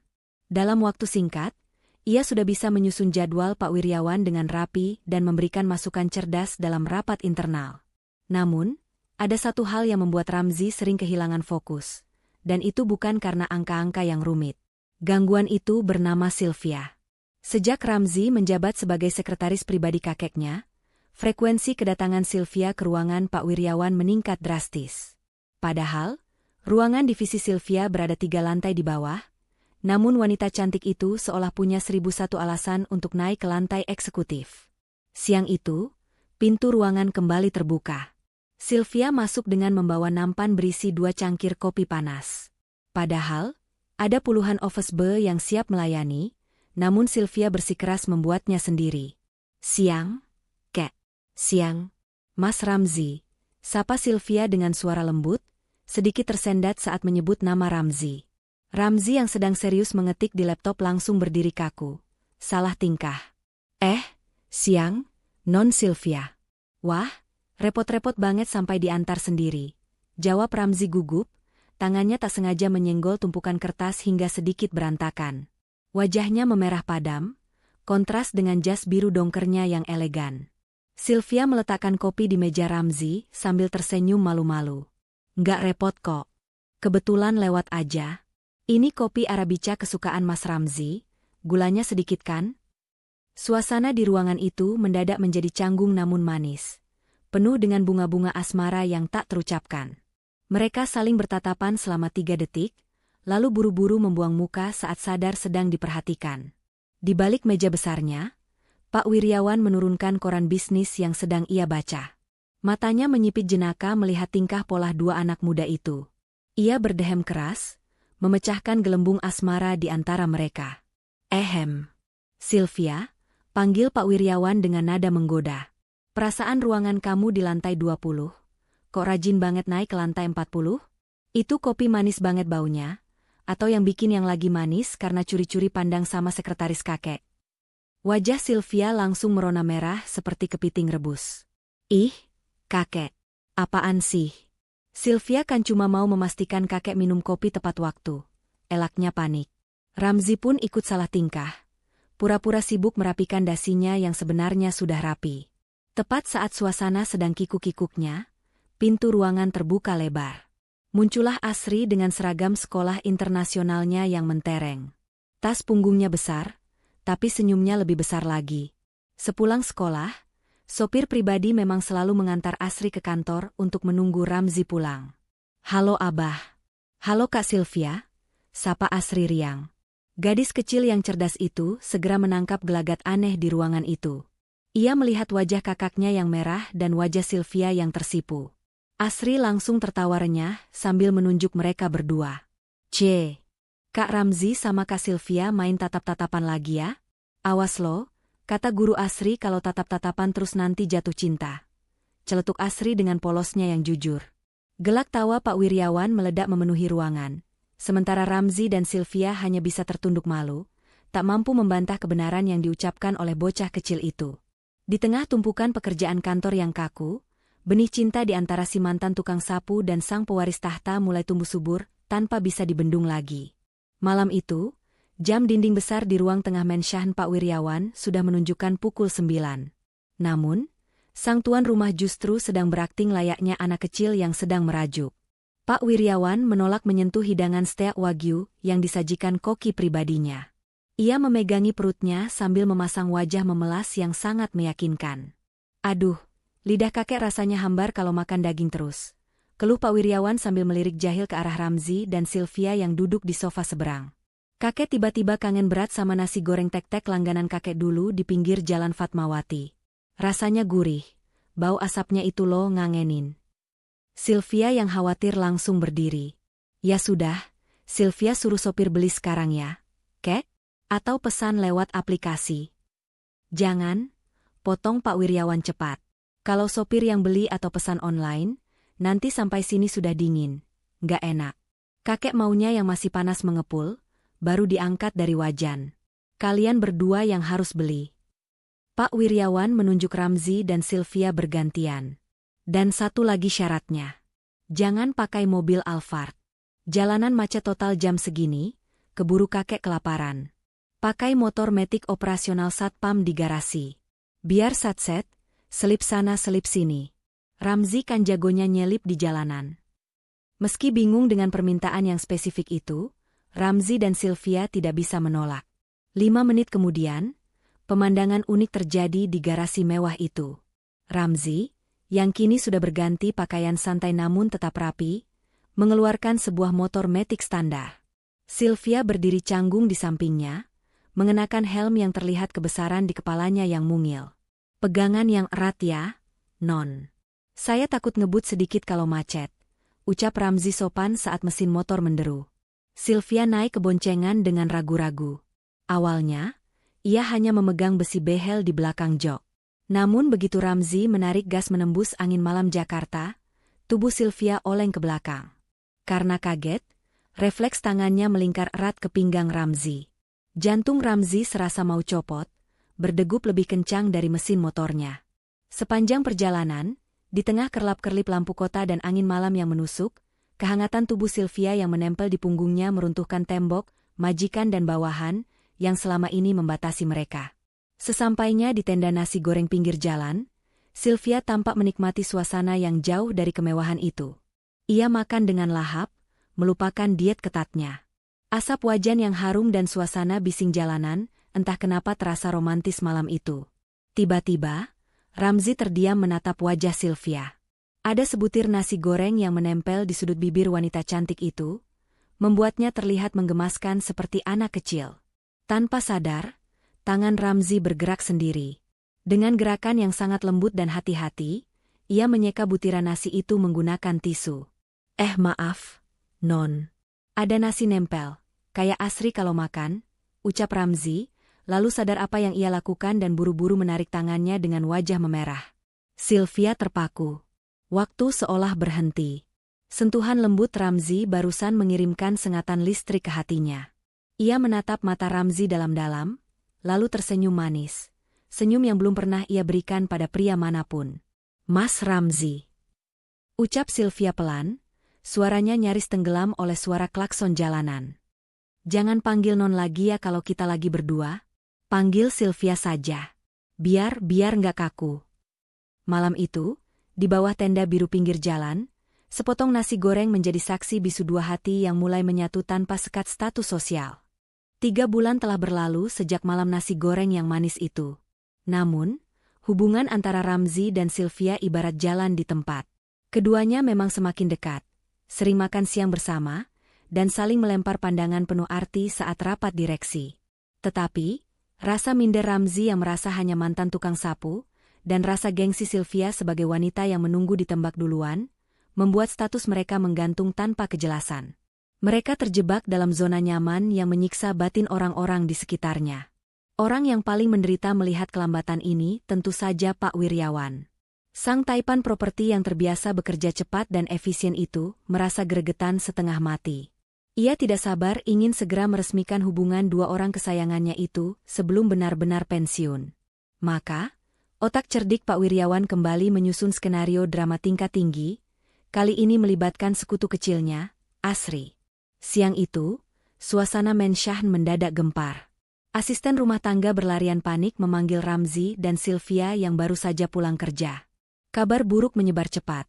Dalam waktu singkat, ia sudah bisa menyusun jadwal Pak Wiryawan dengan rapi dan memberikan masukan cerdas dalam rapat internal. Namun, ada satu hal yang membuat Ramzi sering kehilangan fokus, dan itu bukan karena angka-angka yang rumit. Gangguan itu bernama Sylvia. Sejak Ramzi menjabat sebagai sekretaris pribadi kakeknya, frekuensi kedatangan Sylvia ke ruangan Pak Wiryawan meningkat drastis. Padahal, ruangan divisi Sylvia berada 3 lantai di bawah, namun wanita cantik itu seolah punya 1001 alasan untuk naik ke lantai eksekutif. Siang itu, pintu ruangan kembali terbuka. Sylvia masuk dengan membawa nampan berisi 2 cangkir kopi panas. Padahal, ada puluhan office boy yang siap melayani, namun Sylvia bersikeras membuatnya sendiri. "Siang, Kek." "Siang, Mas Ramzi," sapa Sylvia dengan suara lembut, sedikit tersendat saat menyebut nama Ramzi. Ramzi yang sedang serius mengetik di laptop langsung berdiri kaku. Salah tingkah. Siang, Non Sylvia." "Wah, repot-repot banget sampai diantar sendiri," jawab Ramzi gugup, tangannya tak sengaja menyenggol tumpukan kertas hingga sedikit berantakan. Wajahnya memerah padam, kontras dengan jas biru dongkernya yang elegan. Sylvia meletakkan kopi di meja Ramzi sambil tersenyum malu-malu. "Nggak repot kok. Kebetulan lewat aja. Ini kopi Arabica kesukaan Mas Ramzi, gulanya sedikit kan?" Suasana di ruangan itu mendadak menjadi canggung namun manis, penuh dengan bunga-bunga asmara yang tak terucapkan. Mereka saling bertatapan selama 3 detik, lalu buru-buru membuang muka saat sadar sedang diperhatikan. Di balik meja besarnya, Pak Wiryawan menurunkan koran bisnis yang sedang ia baca. Matanya menyipit jenaka melihat tingkah pola 2 anak muda itu. Ia berdehem keras, memecahkan gelembung asmara di antara mereka. Sylvia," panggil Pak Wiryawan dengan nada menggoda. "Perasaan ruangan kamu di lantai 20. Kok rajin banget naik ke lantai 40? Itu kopi manis banget baunya, atau yang bikin yang lagi manis karena curi-curi pandang sama sekretaris kakek?" Wajah Sylvia langsung merona merah seperti kepiting rebus. "Ih, kakek, apaan sih?" Sylvia kan cuma mau memastikan kakek minum kopi tepat waktu. Elaknya panik. Ramzi pun ikut salah tingkah. Pura-pura sibuk merapikan dasinya yang sebenarnya sudah rapi. Tepat saat suasana sedang kikuk-kikuknya, pintu ruangan terbuka lebar. Muncullah Asri dengan seragam sekolah internasionalnya yang mentereng. Tas punggungnya besar, tapi senyumnya lebih besar lagi. Sepulang sekolah, sopir pribadi memang selalu mengantar Asri ke kantor untuk menunggu Ramzi pulang. "Halo Abah." "Halo Kak Sylvia," sapa Asri riang. Gadis kecil yang cerdas itu segera menangkap gelagat aneh di ruangan itu. Ia melihat wajah kakaknya yang merah dan wajah Sylvia yang tersipu. Asri langsung tertawa renyah sambil menunjuk mereka berdua. Kak Ramzi sama Kak Sylvia main tatap-tatapan lagi ya? Awas lo, kata guru Asri kalau tatap-tatapan terus nanti jatuh cinta. Celetuk Asri dengan polosnya yang jujur. Gelak tawa Pak Wiryawan meledak memenuhi ruangan. Sementara Ramzi dan Sylvia hanya bisa tertunduk malu, tak mampu membantah kebenaran yang diucapkan oleh bocah kecil itu. Di tengah tumpukan pekerjaan kantor yang kaku, benih cinta di antara si mantan tukang sapu dan sang pewaris tahta mulai tumbuh subur, tanpa bisa dibendung lagi. Malam itu, jam dinding besar di ruang tengah mensyahan Pak Wiryawan sudah menunjukkan pukul 9. Namun, sang tuan rumah justru sedang berakting layaknya anak kecil yang sedang merajuk. Pak Wiryawan menolak menyentuh hidangan steak wagyu yang disajikan koki pribadinya. Ia memegangi perutnya sambil memasang wajah memelas yang sangat meyakinkan. Aduh, lidah kakek rasanya hambar kalau makan daging terus. Keluh Pak Wiryawan sambil melirik jahil ke arah Ramzi dan Sylvia yang duduk di sofa seberang. Kakek tiba-tiba kangen berat sama nasi goreng tek-tek langganan kakek dulu di pinggir Jalan Fatmawati. Rasanya gurih, bau asapnya itu loh ngangenin. Sylvia yang khawatir langsung berdiri. Ya sudah, Sylvia suruh sopir beli sekarang ya, kek? Atau pesan lewat aplikasi. Jangan, potong Pak Wiryawan cepat. Kalau sopir yang beli atau pesan online, nanti sampai sini sudah dingin, nggak enak. Kakek maunya yang masih panas mengepul, baru diangkat dari wajan. Kalian berdua yang harus beli. Pak Wiryawan menunjuk Ramzi dan Sylvia bergantian. Dan satu lagi syaratnya. Jangan pakai mobil Alphard. Jalanan macet total jam segini, keburu kakek kelaparan. Pakai motor metik operasional satpam di garasi. Biar satset, selip sana selip sini. Ramzi kan jagonya nyelip di jalanan. Meski bingung dengan permintaan yang spesifik itu, Ramzi dan Sylvia tidak bisa menolak. 5 menit kemudian, pemandangan unik terjadi di garasi mewah itu. Ramzi, yang kini sudah berganti pakaian santai namun tetap rapi, mengeluarkan sebuah motor metik standar. Sylvia berdiri canggung di sampingnya, mengenakan helm yang terlihat kebesaran di kepalanya yang mungil. Pegangan yang erat ya, Non. Saya takut ngebut sedikit kalau macet, ucap Ramzi sopan saat mesin motor menderu. Sylvia naik ke boncengan dengan ragu-ragu. Awalnya, ia hanya memegang besi behel di belakang jok. Namun begitu Ramzi menarik gas menembus angin malam Jakarta, tubuh Sylvia oleng ke belakang. Karena kaget, refleks tangannya melingkar erat ke pinggang Ramzi. Jantung Ramzi serasa mau copot, berdegup lebih kencang dari mesin motornya. Sepanjang perjalanan, di tengah kerlap-kerlip lampu kota dan angin malam yang menusuk, kehangatan tubuh Sylvia yang menempel di punggungnya meruntuhkan tembok, majikan dan bawahan, yang selama ini membatasi mereka. Sesampainya di tenda nasi goreng pinggir jalan, Sylvia tampak menikmati suasana yang jauh dari kemewahan itu. Ia makan dengan lahap, melupakan diet ketatnya. Asap wajan yang harum dan suasana bising jalanan, entah kenapa terasa romantis malam itu. Tiba-tiba, Ramzi terdiam menatap wajah Sylvia. Ada sebutir nasi goreng yang menempel di sudut bibir wanita cantik itu, membuatnya terlihat menggemaskan seperti anak kecil. Tanpa sadar, tangan Ramzi bergerak sendiri. Dengan gerakan yang sangat lembut dan hati-hati, ia menyeka butiran nasi itu menggunakan tisu. Maaf, Non. Ada nasi nempel, kayak Asri kalau makan, ucap Ramzi, lalu sadar apa yang ia lakukan dan buru-buru menarik tangannya dengan wajah memerah. Sylvia terpaku. Waktu seolah berhenti. Sentuhan lembut Ramzi barusan mengirimkan sengatan listrik ke hatinya. Ia menatap mata Ramzi dalam-dalam, lalu tersenyum manis. Senyum yang belum pernah ia berikan pada pria manapun. Mas Ramzi. Ucap Sylvia pelan, suaranya nyaris tenggelam oleh suara klakson jalanan. Jangan panggil Non lagi ya kalau kita lagi berdua. Panggil Sylvia saja. Biar nggak kaku. Malam itu, di bawah tenda biru pinggir jalan, sepotong nasi goreng menjadi saksi bisu dua hati yang mulai menyatu tanpa sekat status sosial. 3 bulan telah berlalu sejak malam nasi goreng yang manis itu. Namun, hubungan antara Ramzi dan Sylvia ibarat jalan di tempat. Keduanya memang semakin dekat, sering makan siang bersama, dan saling melempar pandangan penuh arti saat rapat direksi. Tetapi, rasa minder Ramzi yang merasa hanya mantan tukang sapu, dan rasa gengsi Sylvia sebagai wanita yang menunggu ditembak duluan, membuat status mereka menggantung tanpa kejelasan. Mereka terjebak dalam zona nyaman yang menyiksa batin orang-orang di sekitarnya. Orang yang paling menderita melihat kelambatan ini tentu saja Pak Wiryawan. Sang Taipan Properti yang terbiasa bekerja cepat dan efisien itu merasa gregetan setengah mati. Ia tidak sabar ingin segera meresmikan hubungan dua orang kesayangannya itu sebelum benar-benar pensiun. Maka, otak cerdik Pak Wiryawan kembali menyusun skenario drama tingkat tinggi, kali ini melibatkan sekutu kecilnya, Asri. Siang itu, suasana Mensyahn mendadak gempar. Asisten rumah tangga berlarian panik memanggil Ramzi dan Sylvia yang baru saja pulang kerja. Kabar buruk menyebar cepat.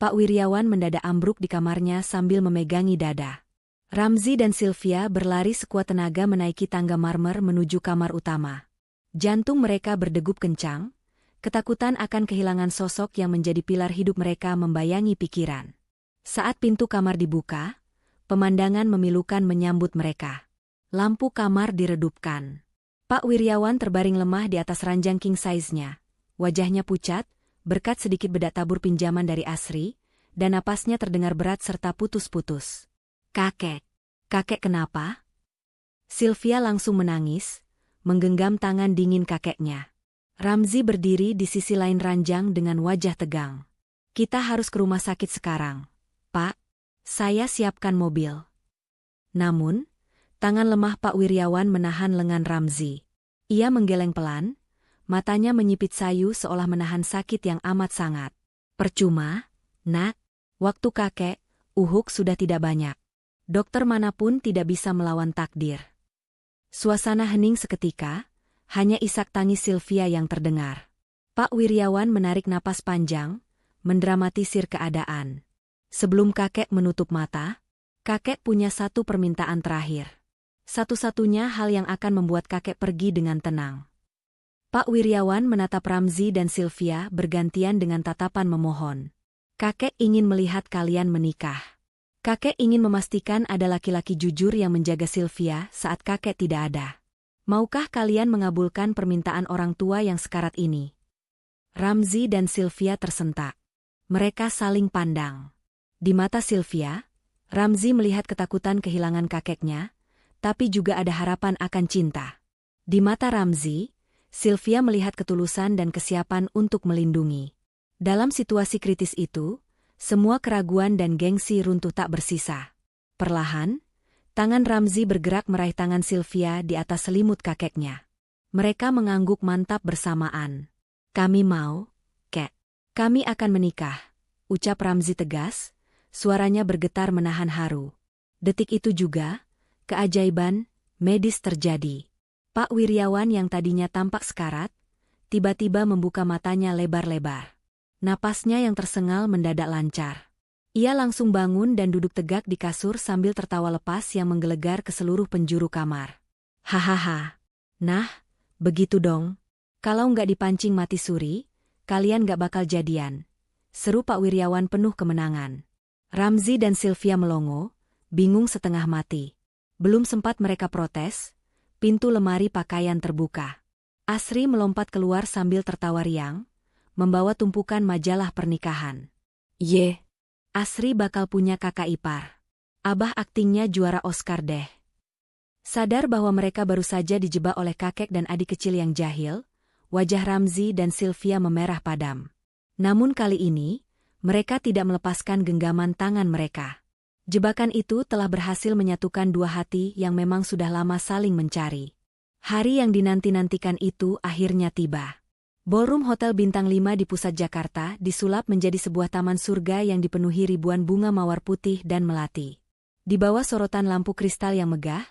Pak Wiryawan mendadak ambruk di kamarnya sambil memegangi dada. Ramzi dan Sylvia berlari sekuat tenaga menaiki tangga marmer menuju kamar utama. Jantung mereka berdegup kencang, ketakutan akan kehilangan sosok yang menjadi pilar hidup mereka membayangi pikiran. Saat pintu kamar dibuka, pemandangan memilukan menyambut mereka. Lampu kamar diredupkan. Pak Wiryawan terbaring lemah di atas ranjang king size-nya. Wajahnya pucat, berkat sedikit bedak tabur pinjaman dari Asri, dan napasnya terdengar berat serta putus-putus. Kakek. Kakek kenapa? Sylvia langsung menangis, menggenggam tangan dingin kakeknya. Ramzi berdiri di sisi lain ranjang dengan wajah tegang. Kita harus ke rumah sakit sekarang, Pak. Saya siapkan mobil. Namun, tangan lemah Pak Wiryawan menahan lengan Ramzi. Ia menggeleng pelan, matanya menyipit sayu seolah menahan sakit yang amat sangat. Percuma, Nak. Waktu kakek, Uhuk sudah tidak banyak. Dokter manapun tidak bisa melawan takdir. Suasana hening seketika, hanya isak tangis Sylvia yang terdengar. Pak Wiryawan menarik napas panjang, mendramatisir keadaan. Sebelum kakek menutup mata, kakek punya satu permintaan terakhir. Satu-satunya hal yang akan membuat kakek pergi dengan tenang. Pak Wiryawan menatap Ramzi dan Sylvia bergantian dengan tatapan memohon. Kakek ingin melihat kalian menikah. Kakek ingin memastikan ada laki-laki jujur yang menjaga Sylvia saat kakek tidak ada. Maukah kalian mengabulkan permintaan orang tua yang sekarat ini? Ramzi dan Sylvia tersentak. Mereka saling pandang. Di mata Sylvia, Ramzi melihat ketakutan kehilangan kakeknya, tapi juga ada harapan akan cinta. Di mata Ramzi, Sylvia melihat ketulusan dan kesiapan untuk melindungi. Dalam situasi kritis itu, semua keraguan dan gengsi runtuh tak bersisa. Perlahan, tangan Ramzi bergerak meraih tangan Sylvia di atas selimut kakeknya. Mereka mengangguk mantap bersamaan. Kami mau, Kek. Kami akan menikah, ucap Ramzi tegas, suaranya bergetar menahan haru. Detik itu juga, keajaiban medis terjadi. Pak Wiryawan yang tadinya tampak sekarat, tiba-tiba membuka matanya lebar-lebar. Napasnya yang tersengal mendadak lancar. Ia langsung bangun dan duduk tegak di kasur sambil tertawa lepas yang menggelegar ke seluruh penjuru kamar. Hahaha. Nah, begitu dong. Kalau nggak dipancing mati suri, kalian nggak bakal jadian. Seru Pak Wiryawan penuh kemenangan. Ramzi dan Sylvia melongo, bingung setengah mati. Belum sempat mereka protes, pintu lemari pakaian terbuka. Asri melompat keluar sambil tertawa riang, membawa tumpukan majalah pernikahan. Ye, Asri bakal punya kakak ipar. Abah aktingnya juara Oscar deh. Sadar bahwa mereka baru saja dijebak oleh kakek dan adik kecil yang jahil, wajah Ramzi dan Sylvia memerah padam. Namun kali ini, mereka tidak melepaskan genggaman tangan mereka. Jebakan itu telah berhasil menyatukan dua hati yang memang sudah lama saling mencari. Hari yang dinanti-nantikan itu akhirnya tiba. Ballroom Hotel Bintang 5 di pusat Jakarta disulap menjadi sebuah taman surga yang dipenuhi ribuan bunga mawar putih dan melati. Di bawah sorotan lampu kristal yang megah,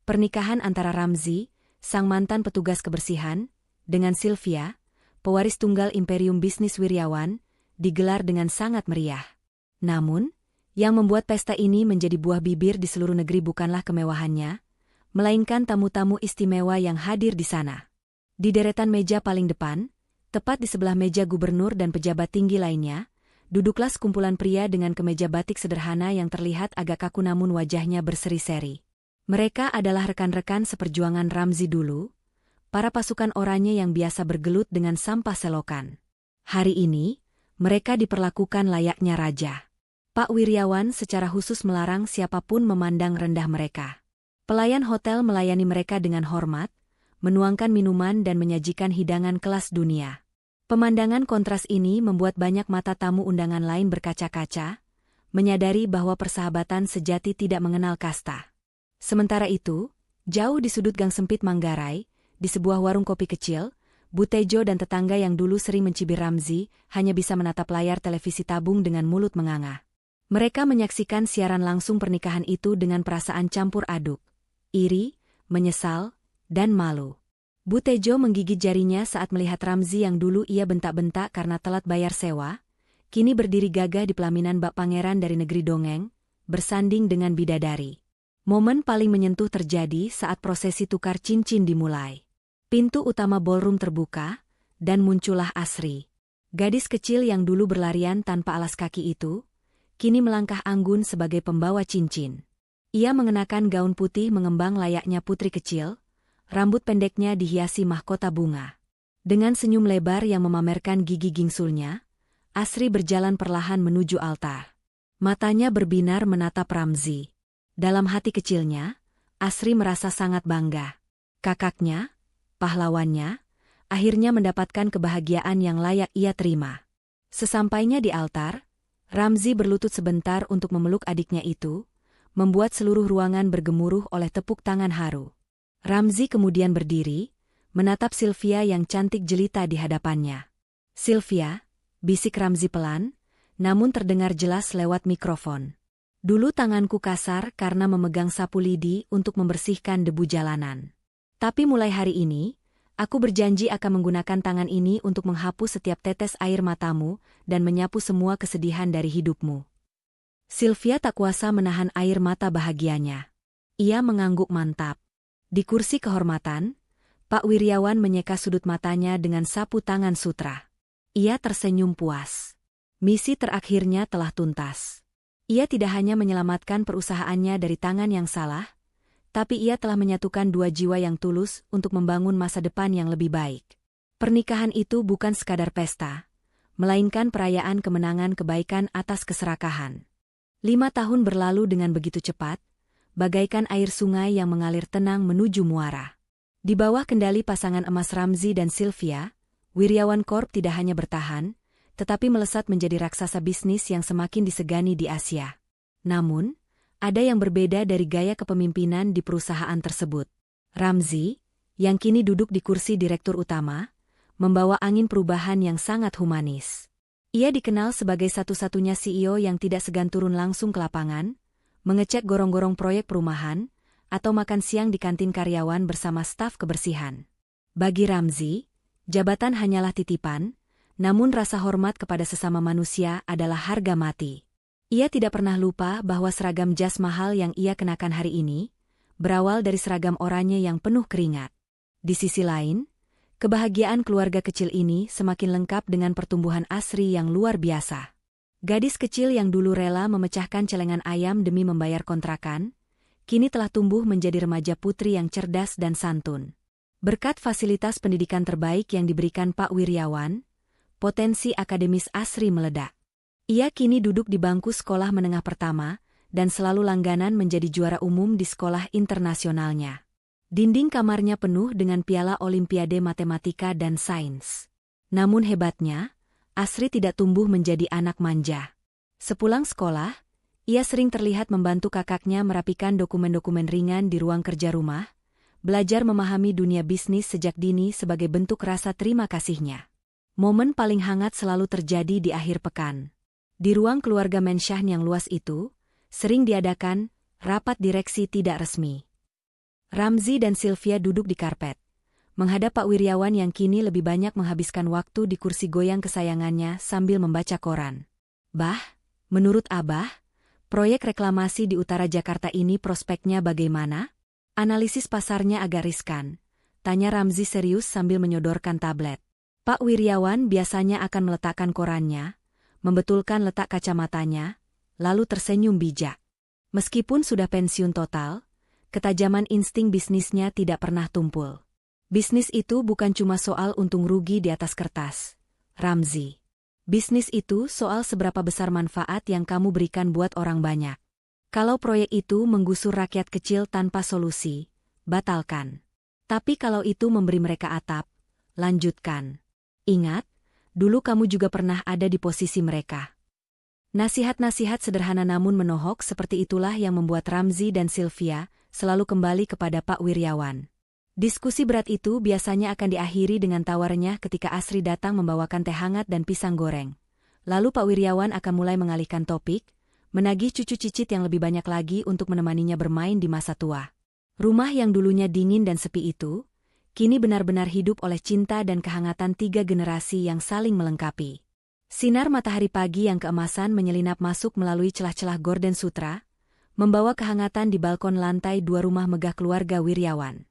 pernikahan antara Ramzi, sang mantan petugas kebersihan, dengan Sylvia, pewaris tunggal Imperium Bisnis Wiryawan, digelar dengan sangat meriah. Namun, yang membuat pesta ini menjadi buah bibir di seluruh negeri bukanlah kemewahannya, melainkan tamu-tamu istimewa yang hadir di sana. Di deretan meja paling depan, tepat di sebelah meja gubernur dan pejabat tinggi lainnya, duduklah sekumpulan pria dengan kemeja batik sederhana yang terlihat agak kaku namun wajahnya berseri-seri. Mereka adalah rekan-rekan seperjuangan Ramzi dulu, para pasukan oranye yang biasa bergelut dengan sampah selokan. Hari ini, mereka diperlakukan layaknya raja. Pak Wiryawan secara khusus melarang siapapun memandang rendah mereka. Pelayan hotel melayani mereka dengan hormat, menuangkan minuman dan menyajikan hidangan kelas dunia. Pemandangan kontras ini membuat banyak mata tamu undangan lain berkaca-kaca, menyadari bahwa persahabatan sejati tidak mengenal kasta. Sementara itu, jauh di sudut gang sempit Manggarai, di sebuah warung kopi kecil, Bu Tejo dan tetangga yang dulu sering mencibir Ramzi hanya bisa menatap layar televisi tabung dengan mulut menganga. Mereka menyaksikan siaran langsung pernikahan itu dengan perasaan campur aduk, iri, menyesal, dan malu. Bu Tejo menggigit jarinya saat melihat Ramzi yang dulu ia bentak-bentak karena telat bayar sewa, kini berdiri gagah di pelaminan bak pangeran dari negeri dongeng, bersanding dengan bidadari. Momen paling menyentuh terjadi saat prosesi tukar cincin dimulai. Pintu utama ballroom terbuka, dan muncullah Asri. Gadis kecil yang dulu berlarian tanpa alas kaki itu, kini melangkah anggun sebagai pembawa cincin. Ia mengenakan gaun putih mengembang layaknya putri kecil, rambut pendeknya dihiasi mahkota bunga. Dengan senyum lebar yang memamerkan gigi gingsulnya, Asri berjalan perlahan menuju altar. Matanya berbinar menatap Ramzi. Dalam hati kecilnya, Asri merasa sangat bangga. Kakaknya, pahlawannya, akhirnya mendapatkan kebahagiaan yang layak ia terima. Sesampainya di altar, Ramzi berlutut sebentar untuk memeluk adiknya itu, membuat seluruh ruangan bergemuruh oleh tepuk tangan haru. Ramzi kemudian berdiri, menatap Sylvia yang cantik jelita di hadapannya. "Sylvia," bisik Ramzi pelan, namun terdengar jelas lewat mikrofon. "Dulu tanganku kasar karena memegang sapu lidi untuk membersihkan debu jalanan. Tapi mulai hari ini, aku berjanji akan menggunakan tangan ini untuk menghapus setiap tetes air matamu dan menyapu semua kesedihan dari hidupmu." Sylvia tak kuasa menahan air mata bahagianya. Ia mengangguk mantap. Di kursi kehormatan, Pak Wiryawan menyeka sudut matanya dengan sapu tangan sutra. Ia tersenyum puas. Misi terakhirnya telah tuntas. Ia tidak hanya menyelamatkan perusahaannya dari tangan yang salah, tapi ia telah menyatukan dua jiwa yang tulus untuk membangun masa depan yang lebih baik. Pernikahan itu bukan sekadar pesta, melainkan perayaan kemenangan kebaikan atas keserakahan. 5 tahun berlalu dengan begitu cepat, bagaikan air sungai yang mengalir tenang menuju muara. Di bawah kendali pasangan emas Ramzi dan Sylvia, Wiryawan Corp tidak hanya bertahan, tetapi melesat menjadi raksasa bisnis yang semakin disegani di Asia. Namun, ada yang berbeda dari gaya kepemimpinan di perusahaan tersebut. Ramzi, yang kini duduk di kursi direktur utama, membawa angin perubahan yang sangat humanis. Ia dikenal sebagai satu-satunya CEO yang tidak segan turun langsung ke lapangan, mengecek gorong-gorong proyek perumahan, atau makan siang di kantin karyawan bersama staf kebersihan. Bagi Ramzi, jabatan hanyalah titipan, namun rasa hormat kepada sesama manusia adalah harga mati. Ia tidak pernah lupa bahwa seragam jas mahal yang ia kenakan hari ini, berawal dari seragam oranye yang penuh keringat. Di sisi lain, kebahagiaan keluarga kecil ini semakin lengkap dengan pertumbuhan Asri yang luar biasa. Gadis kecil yang dulu rela memecahkan celengan ayam demi membayar kontrakan, kini telah tumbuh menjadi remaja putri yang cerdas dan santun. Berkat fasilitas pendidikan terbaik yang diberikan Pak Wiryawan, potensi akademis Asri meledak. Ia kini duduk di bangku sekolah menengah pertama, dan selalu langganan menjadi juara umum di sekolah internasionalnya. Dinding kamarnya penuh dengan piala Olimpiade Matematika dan Sains. Namun hebatnya, Asri tidak tumbuh menjadi anak manja. Sepulang sekolah, ia sering terlihat membantu kakaknya merapikan dokumen-dokumen ringan di ruang kerja rumah, belajar memahami dunia bisnis sejak dini sebagai bentuk rasa terima kasihnya. Momen paling hangat selalu terjadi di akhir pekan. Di ruang keluarga Mensyah yang luas itu, sering diadakan rapat direksi tidak resmi. Ramzi dan Sylvia duduk di karpet, menghadap Pak Wiryawan yang kini lebih banyak menghabiskan waktu di kursi goyang kesayangannya sambil membaca koran. "Bah, menurut Abah, proyek reklamasi di utara Jakarta ini prospeknya bagaimana? Analisis pasarnya agak riskan," tanya Ramzi serius sambil menyodorkan tablet. Pak Wiryawan biasanya akan meletakkan korannya, membetulkan letak kacamatanya, lalu tersenyum bijak. Meskipun sudah pensiun total, ketajaman insting bisnisnya tidak pernah tumpul. Bisnis itu bukan cuma soal untung rugi di atas kertas, Ramzi. Bisnis itu soal seberapa besar manfaat yang kamu berikan buat orang banyak. Kalau proyek itu menggusur rakyat kecil tanpa solusi, batalkan. Tapi kalau itu memberi mereka atap, lanjutkan. Ingat, Dulu kamu juga pernah ada di posisi mereka. Nasihat-nasihat sederhana namun menohok seperti itulah yang membuat Ramzi dan Sylvia selalu kembali kepada Pak Wiryawan. Diskusi berat itu biasanya akan diakhiri dengan tawarnya ketika Asri datang membawakan teh hangat dan pisang goreng. Lalu Pak Wiryawan akan mulai mengalihkan topik, menagih cucu cicit yang lebih banyak lagi untuk menemaninya bermain di masa tua. Rumah yang dulunya dingin dan sepi itu, kini benar-benar hidup oleh cinta dan kehangatan 3 generasi yang saling melengkapi. Sinar matahari pagi yang keemasan menyelinap masuk melalui celah-celah gorden sutra, membawa kehangatan di balkon lantai 2 rumah megah keluarga Wiryawan.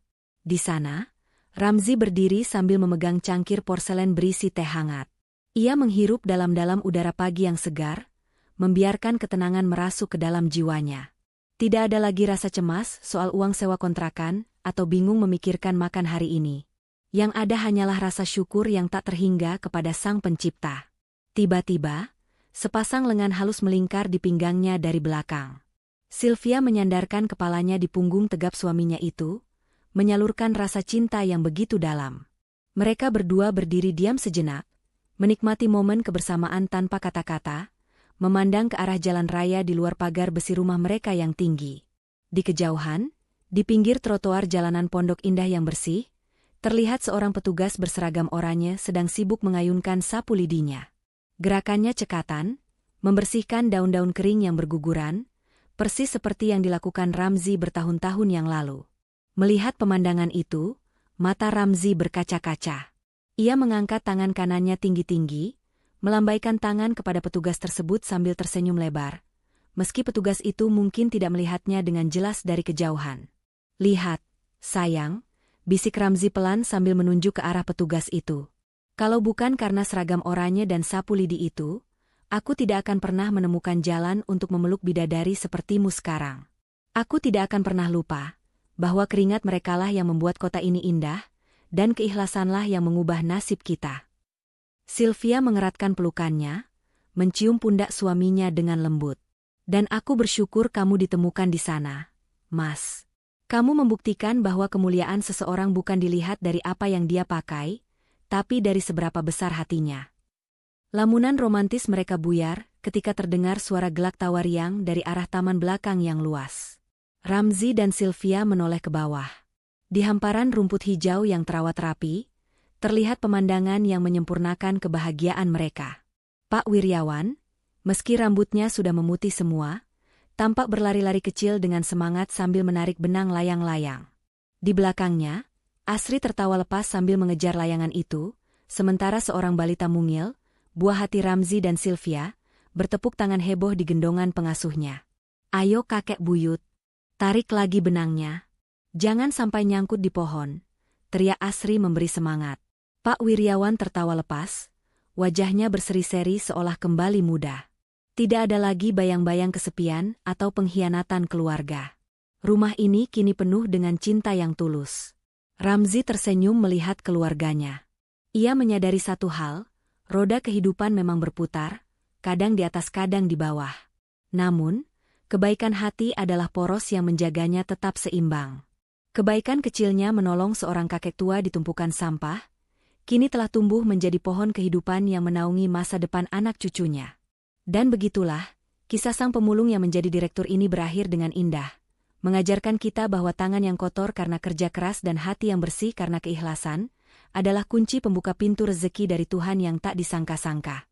Di sana, Ramzi berdiri sambil memegang cangkir porselen berisi teh hangat. Ia menghirup dalam-dalam udara pagi yang segar, membiarkan ketenangan merasuk ke dalam jiwanya. Tidak ada lagi rasa cemas soal uang sewa kontrakan atau bingung memikirkan makan hari ini. Yang ada hanyalah rasa syukur yang tak terhingga kepada Sang Pencipta. Tiba-tiba, sepasang lengan halus melingkar di pinggangnya dari belakang. Sylvia menyandarkan kepalanya di punggung tegap suaminya itu, menyalurkan rasa cinta yang begitu dalam. Mereka berdua berdiri diam sejenak, menikmati momen kebersamaan tanpa kata-kata, memandang ke arah jalan raya di luar pagar besi rumah mereka yang tinggi. Di kejauhan, di pinggir trotoar jalanan Pondok Indah yang bersih, terlihat seorang petugas berseragam oranye sedang sibuk mengayunkan sapu lidinya. Gerakannya cekatan, membersihkan daun-daun kering yang berguguran, persis seperti yang dilakukan Ramzi bertahun-tahun yang lalu. Melihat pemandangan itu, mata Ramzi berkaca-kaca. Ia mengangkat tangan kanannya tinggi-tinggi, melambaikan tangan kepada petugas tersebut sambil tersenyum lebar, meski petugas itu mungkin tidak melihatnya dengan jelas dari kejauhan. "Lihat, sayang," bisik Ramzi pelan sambil menunjuk ke arah petugas itu. "Kalau bukan karena seragam oranye dan sapu lidi itu, aku tidak akan pernah menemukan jalan untuk memeluk bidadari sepertimu sekarang. Aku tidak akan pernah lupa bahwa keringat merekalah yang membuat kota ini indah, dan keikhlasanlah yang mengubah nasib kita." Sylvia mengeratkan pelukannya, mencium pundak suaminya dengan lembut. "Dan aku bersyukur kamu ditemukan di sana, Mas. Kamu membuktikan bahwa kemuliaan seseorang bukan dilihat dari apa yang dia pakai, tapi dari seberapa besar hatinya." Lamunan romantis mereka buyar ketika terdengar suara gelak tawa riang dari arah taman belakang yang luas. Ramzi dan Sylvia menoleh ke bawah. Di hamparan rumput hijau yang terawat rapi, terlihat pemandangan yang menyempurnakan kebahagiaan mereka. Pak Wiryawan, meski rambutnya sudah memutih semua, tampak berlari-lari kecil dengan semangat sambil menarik benang layang-layang. Di belakangnya, Asri tertawa lepas sambil mengejar layangan itu, sementara seorang balita mungil, buah hati Ramzi dan Sylvia, bertepuk tangan heboh di gendongan pengasuhnya. "Ayo kakek buyut, tarik lagi benangnya. Jangan sampai nyangkut di pohon," teriak Asri memberi semangat. Pak Wiryawan tertawa lepas, wajahnya berseri-seri seolah kembali muda. Tidak ada lagi bayang-bayang kesepian atau pengkhianatan keluarga. Rumah ini kini penuh dengan cinta yang tulus. Ramzi tersenyum melihat keluarganya. Ia menyadari satu hal, roda kehidupan memang berputar, kadang di atas kadang di bawah. Namun, kebaikan hati adalah poros yang menjaganya tetap seimbang. Kebaikan kecilnya menolong seorang kakek tua di tumpukan sampah, kini telah tumbuh menjadi pohon kehidupan yang menaungi masa depan anak cucunya. Dan begitulah, kisah sang pemulung yang menjadi direktur ini berakhir dengan indah, mengajarkan kita bahwa tangan yang kotor karena kerja keras dan hati yang bersih karena keikhlasan, adalah kunci pembuka pintu rezeki dari Tuhan yang tak disangka-sangka.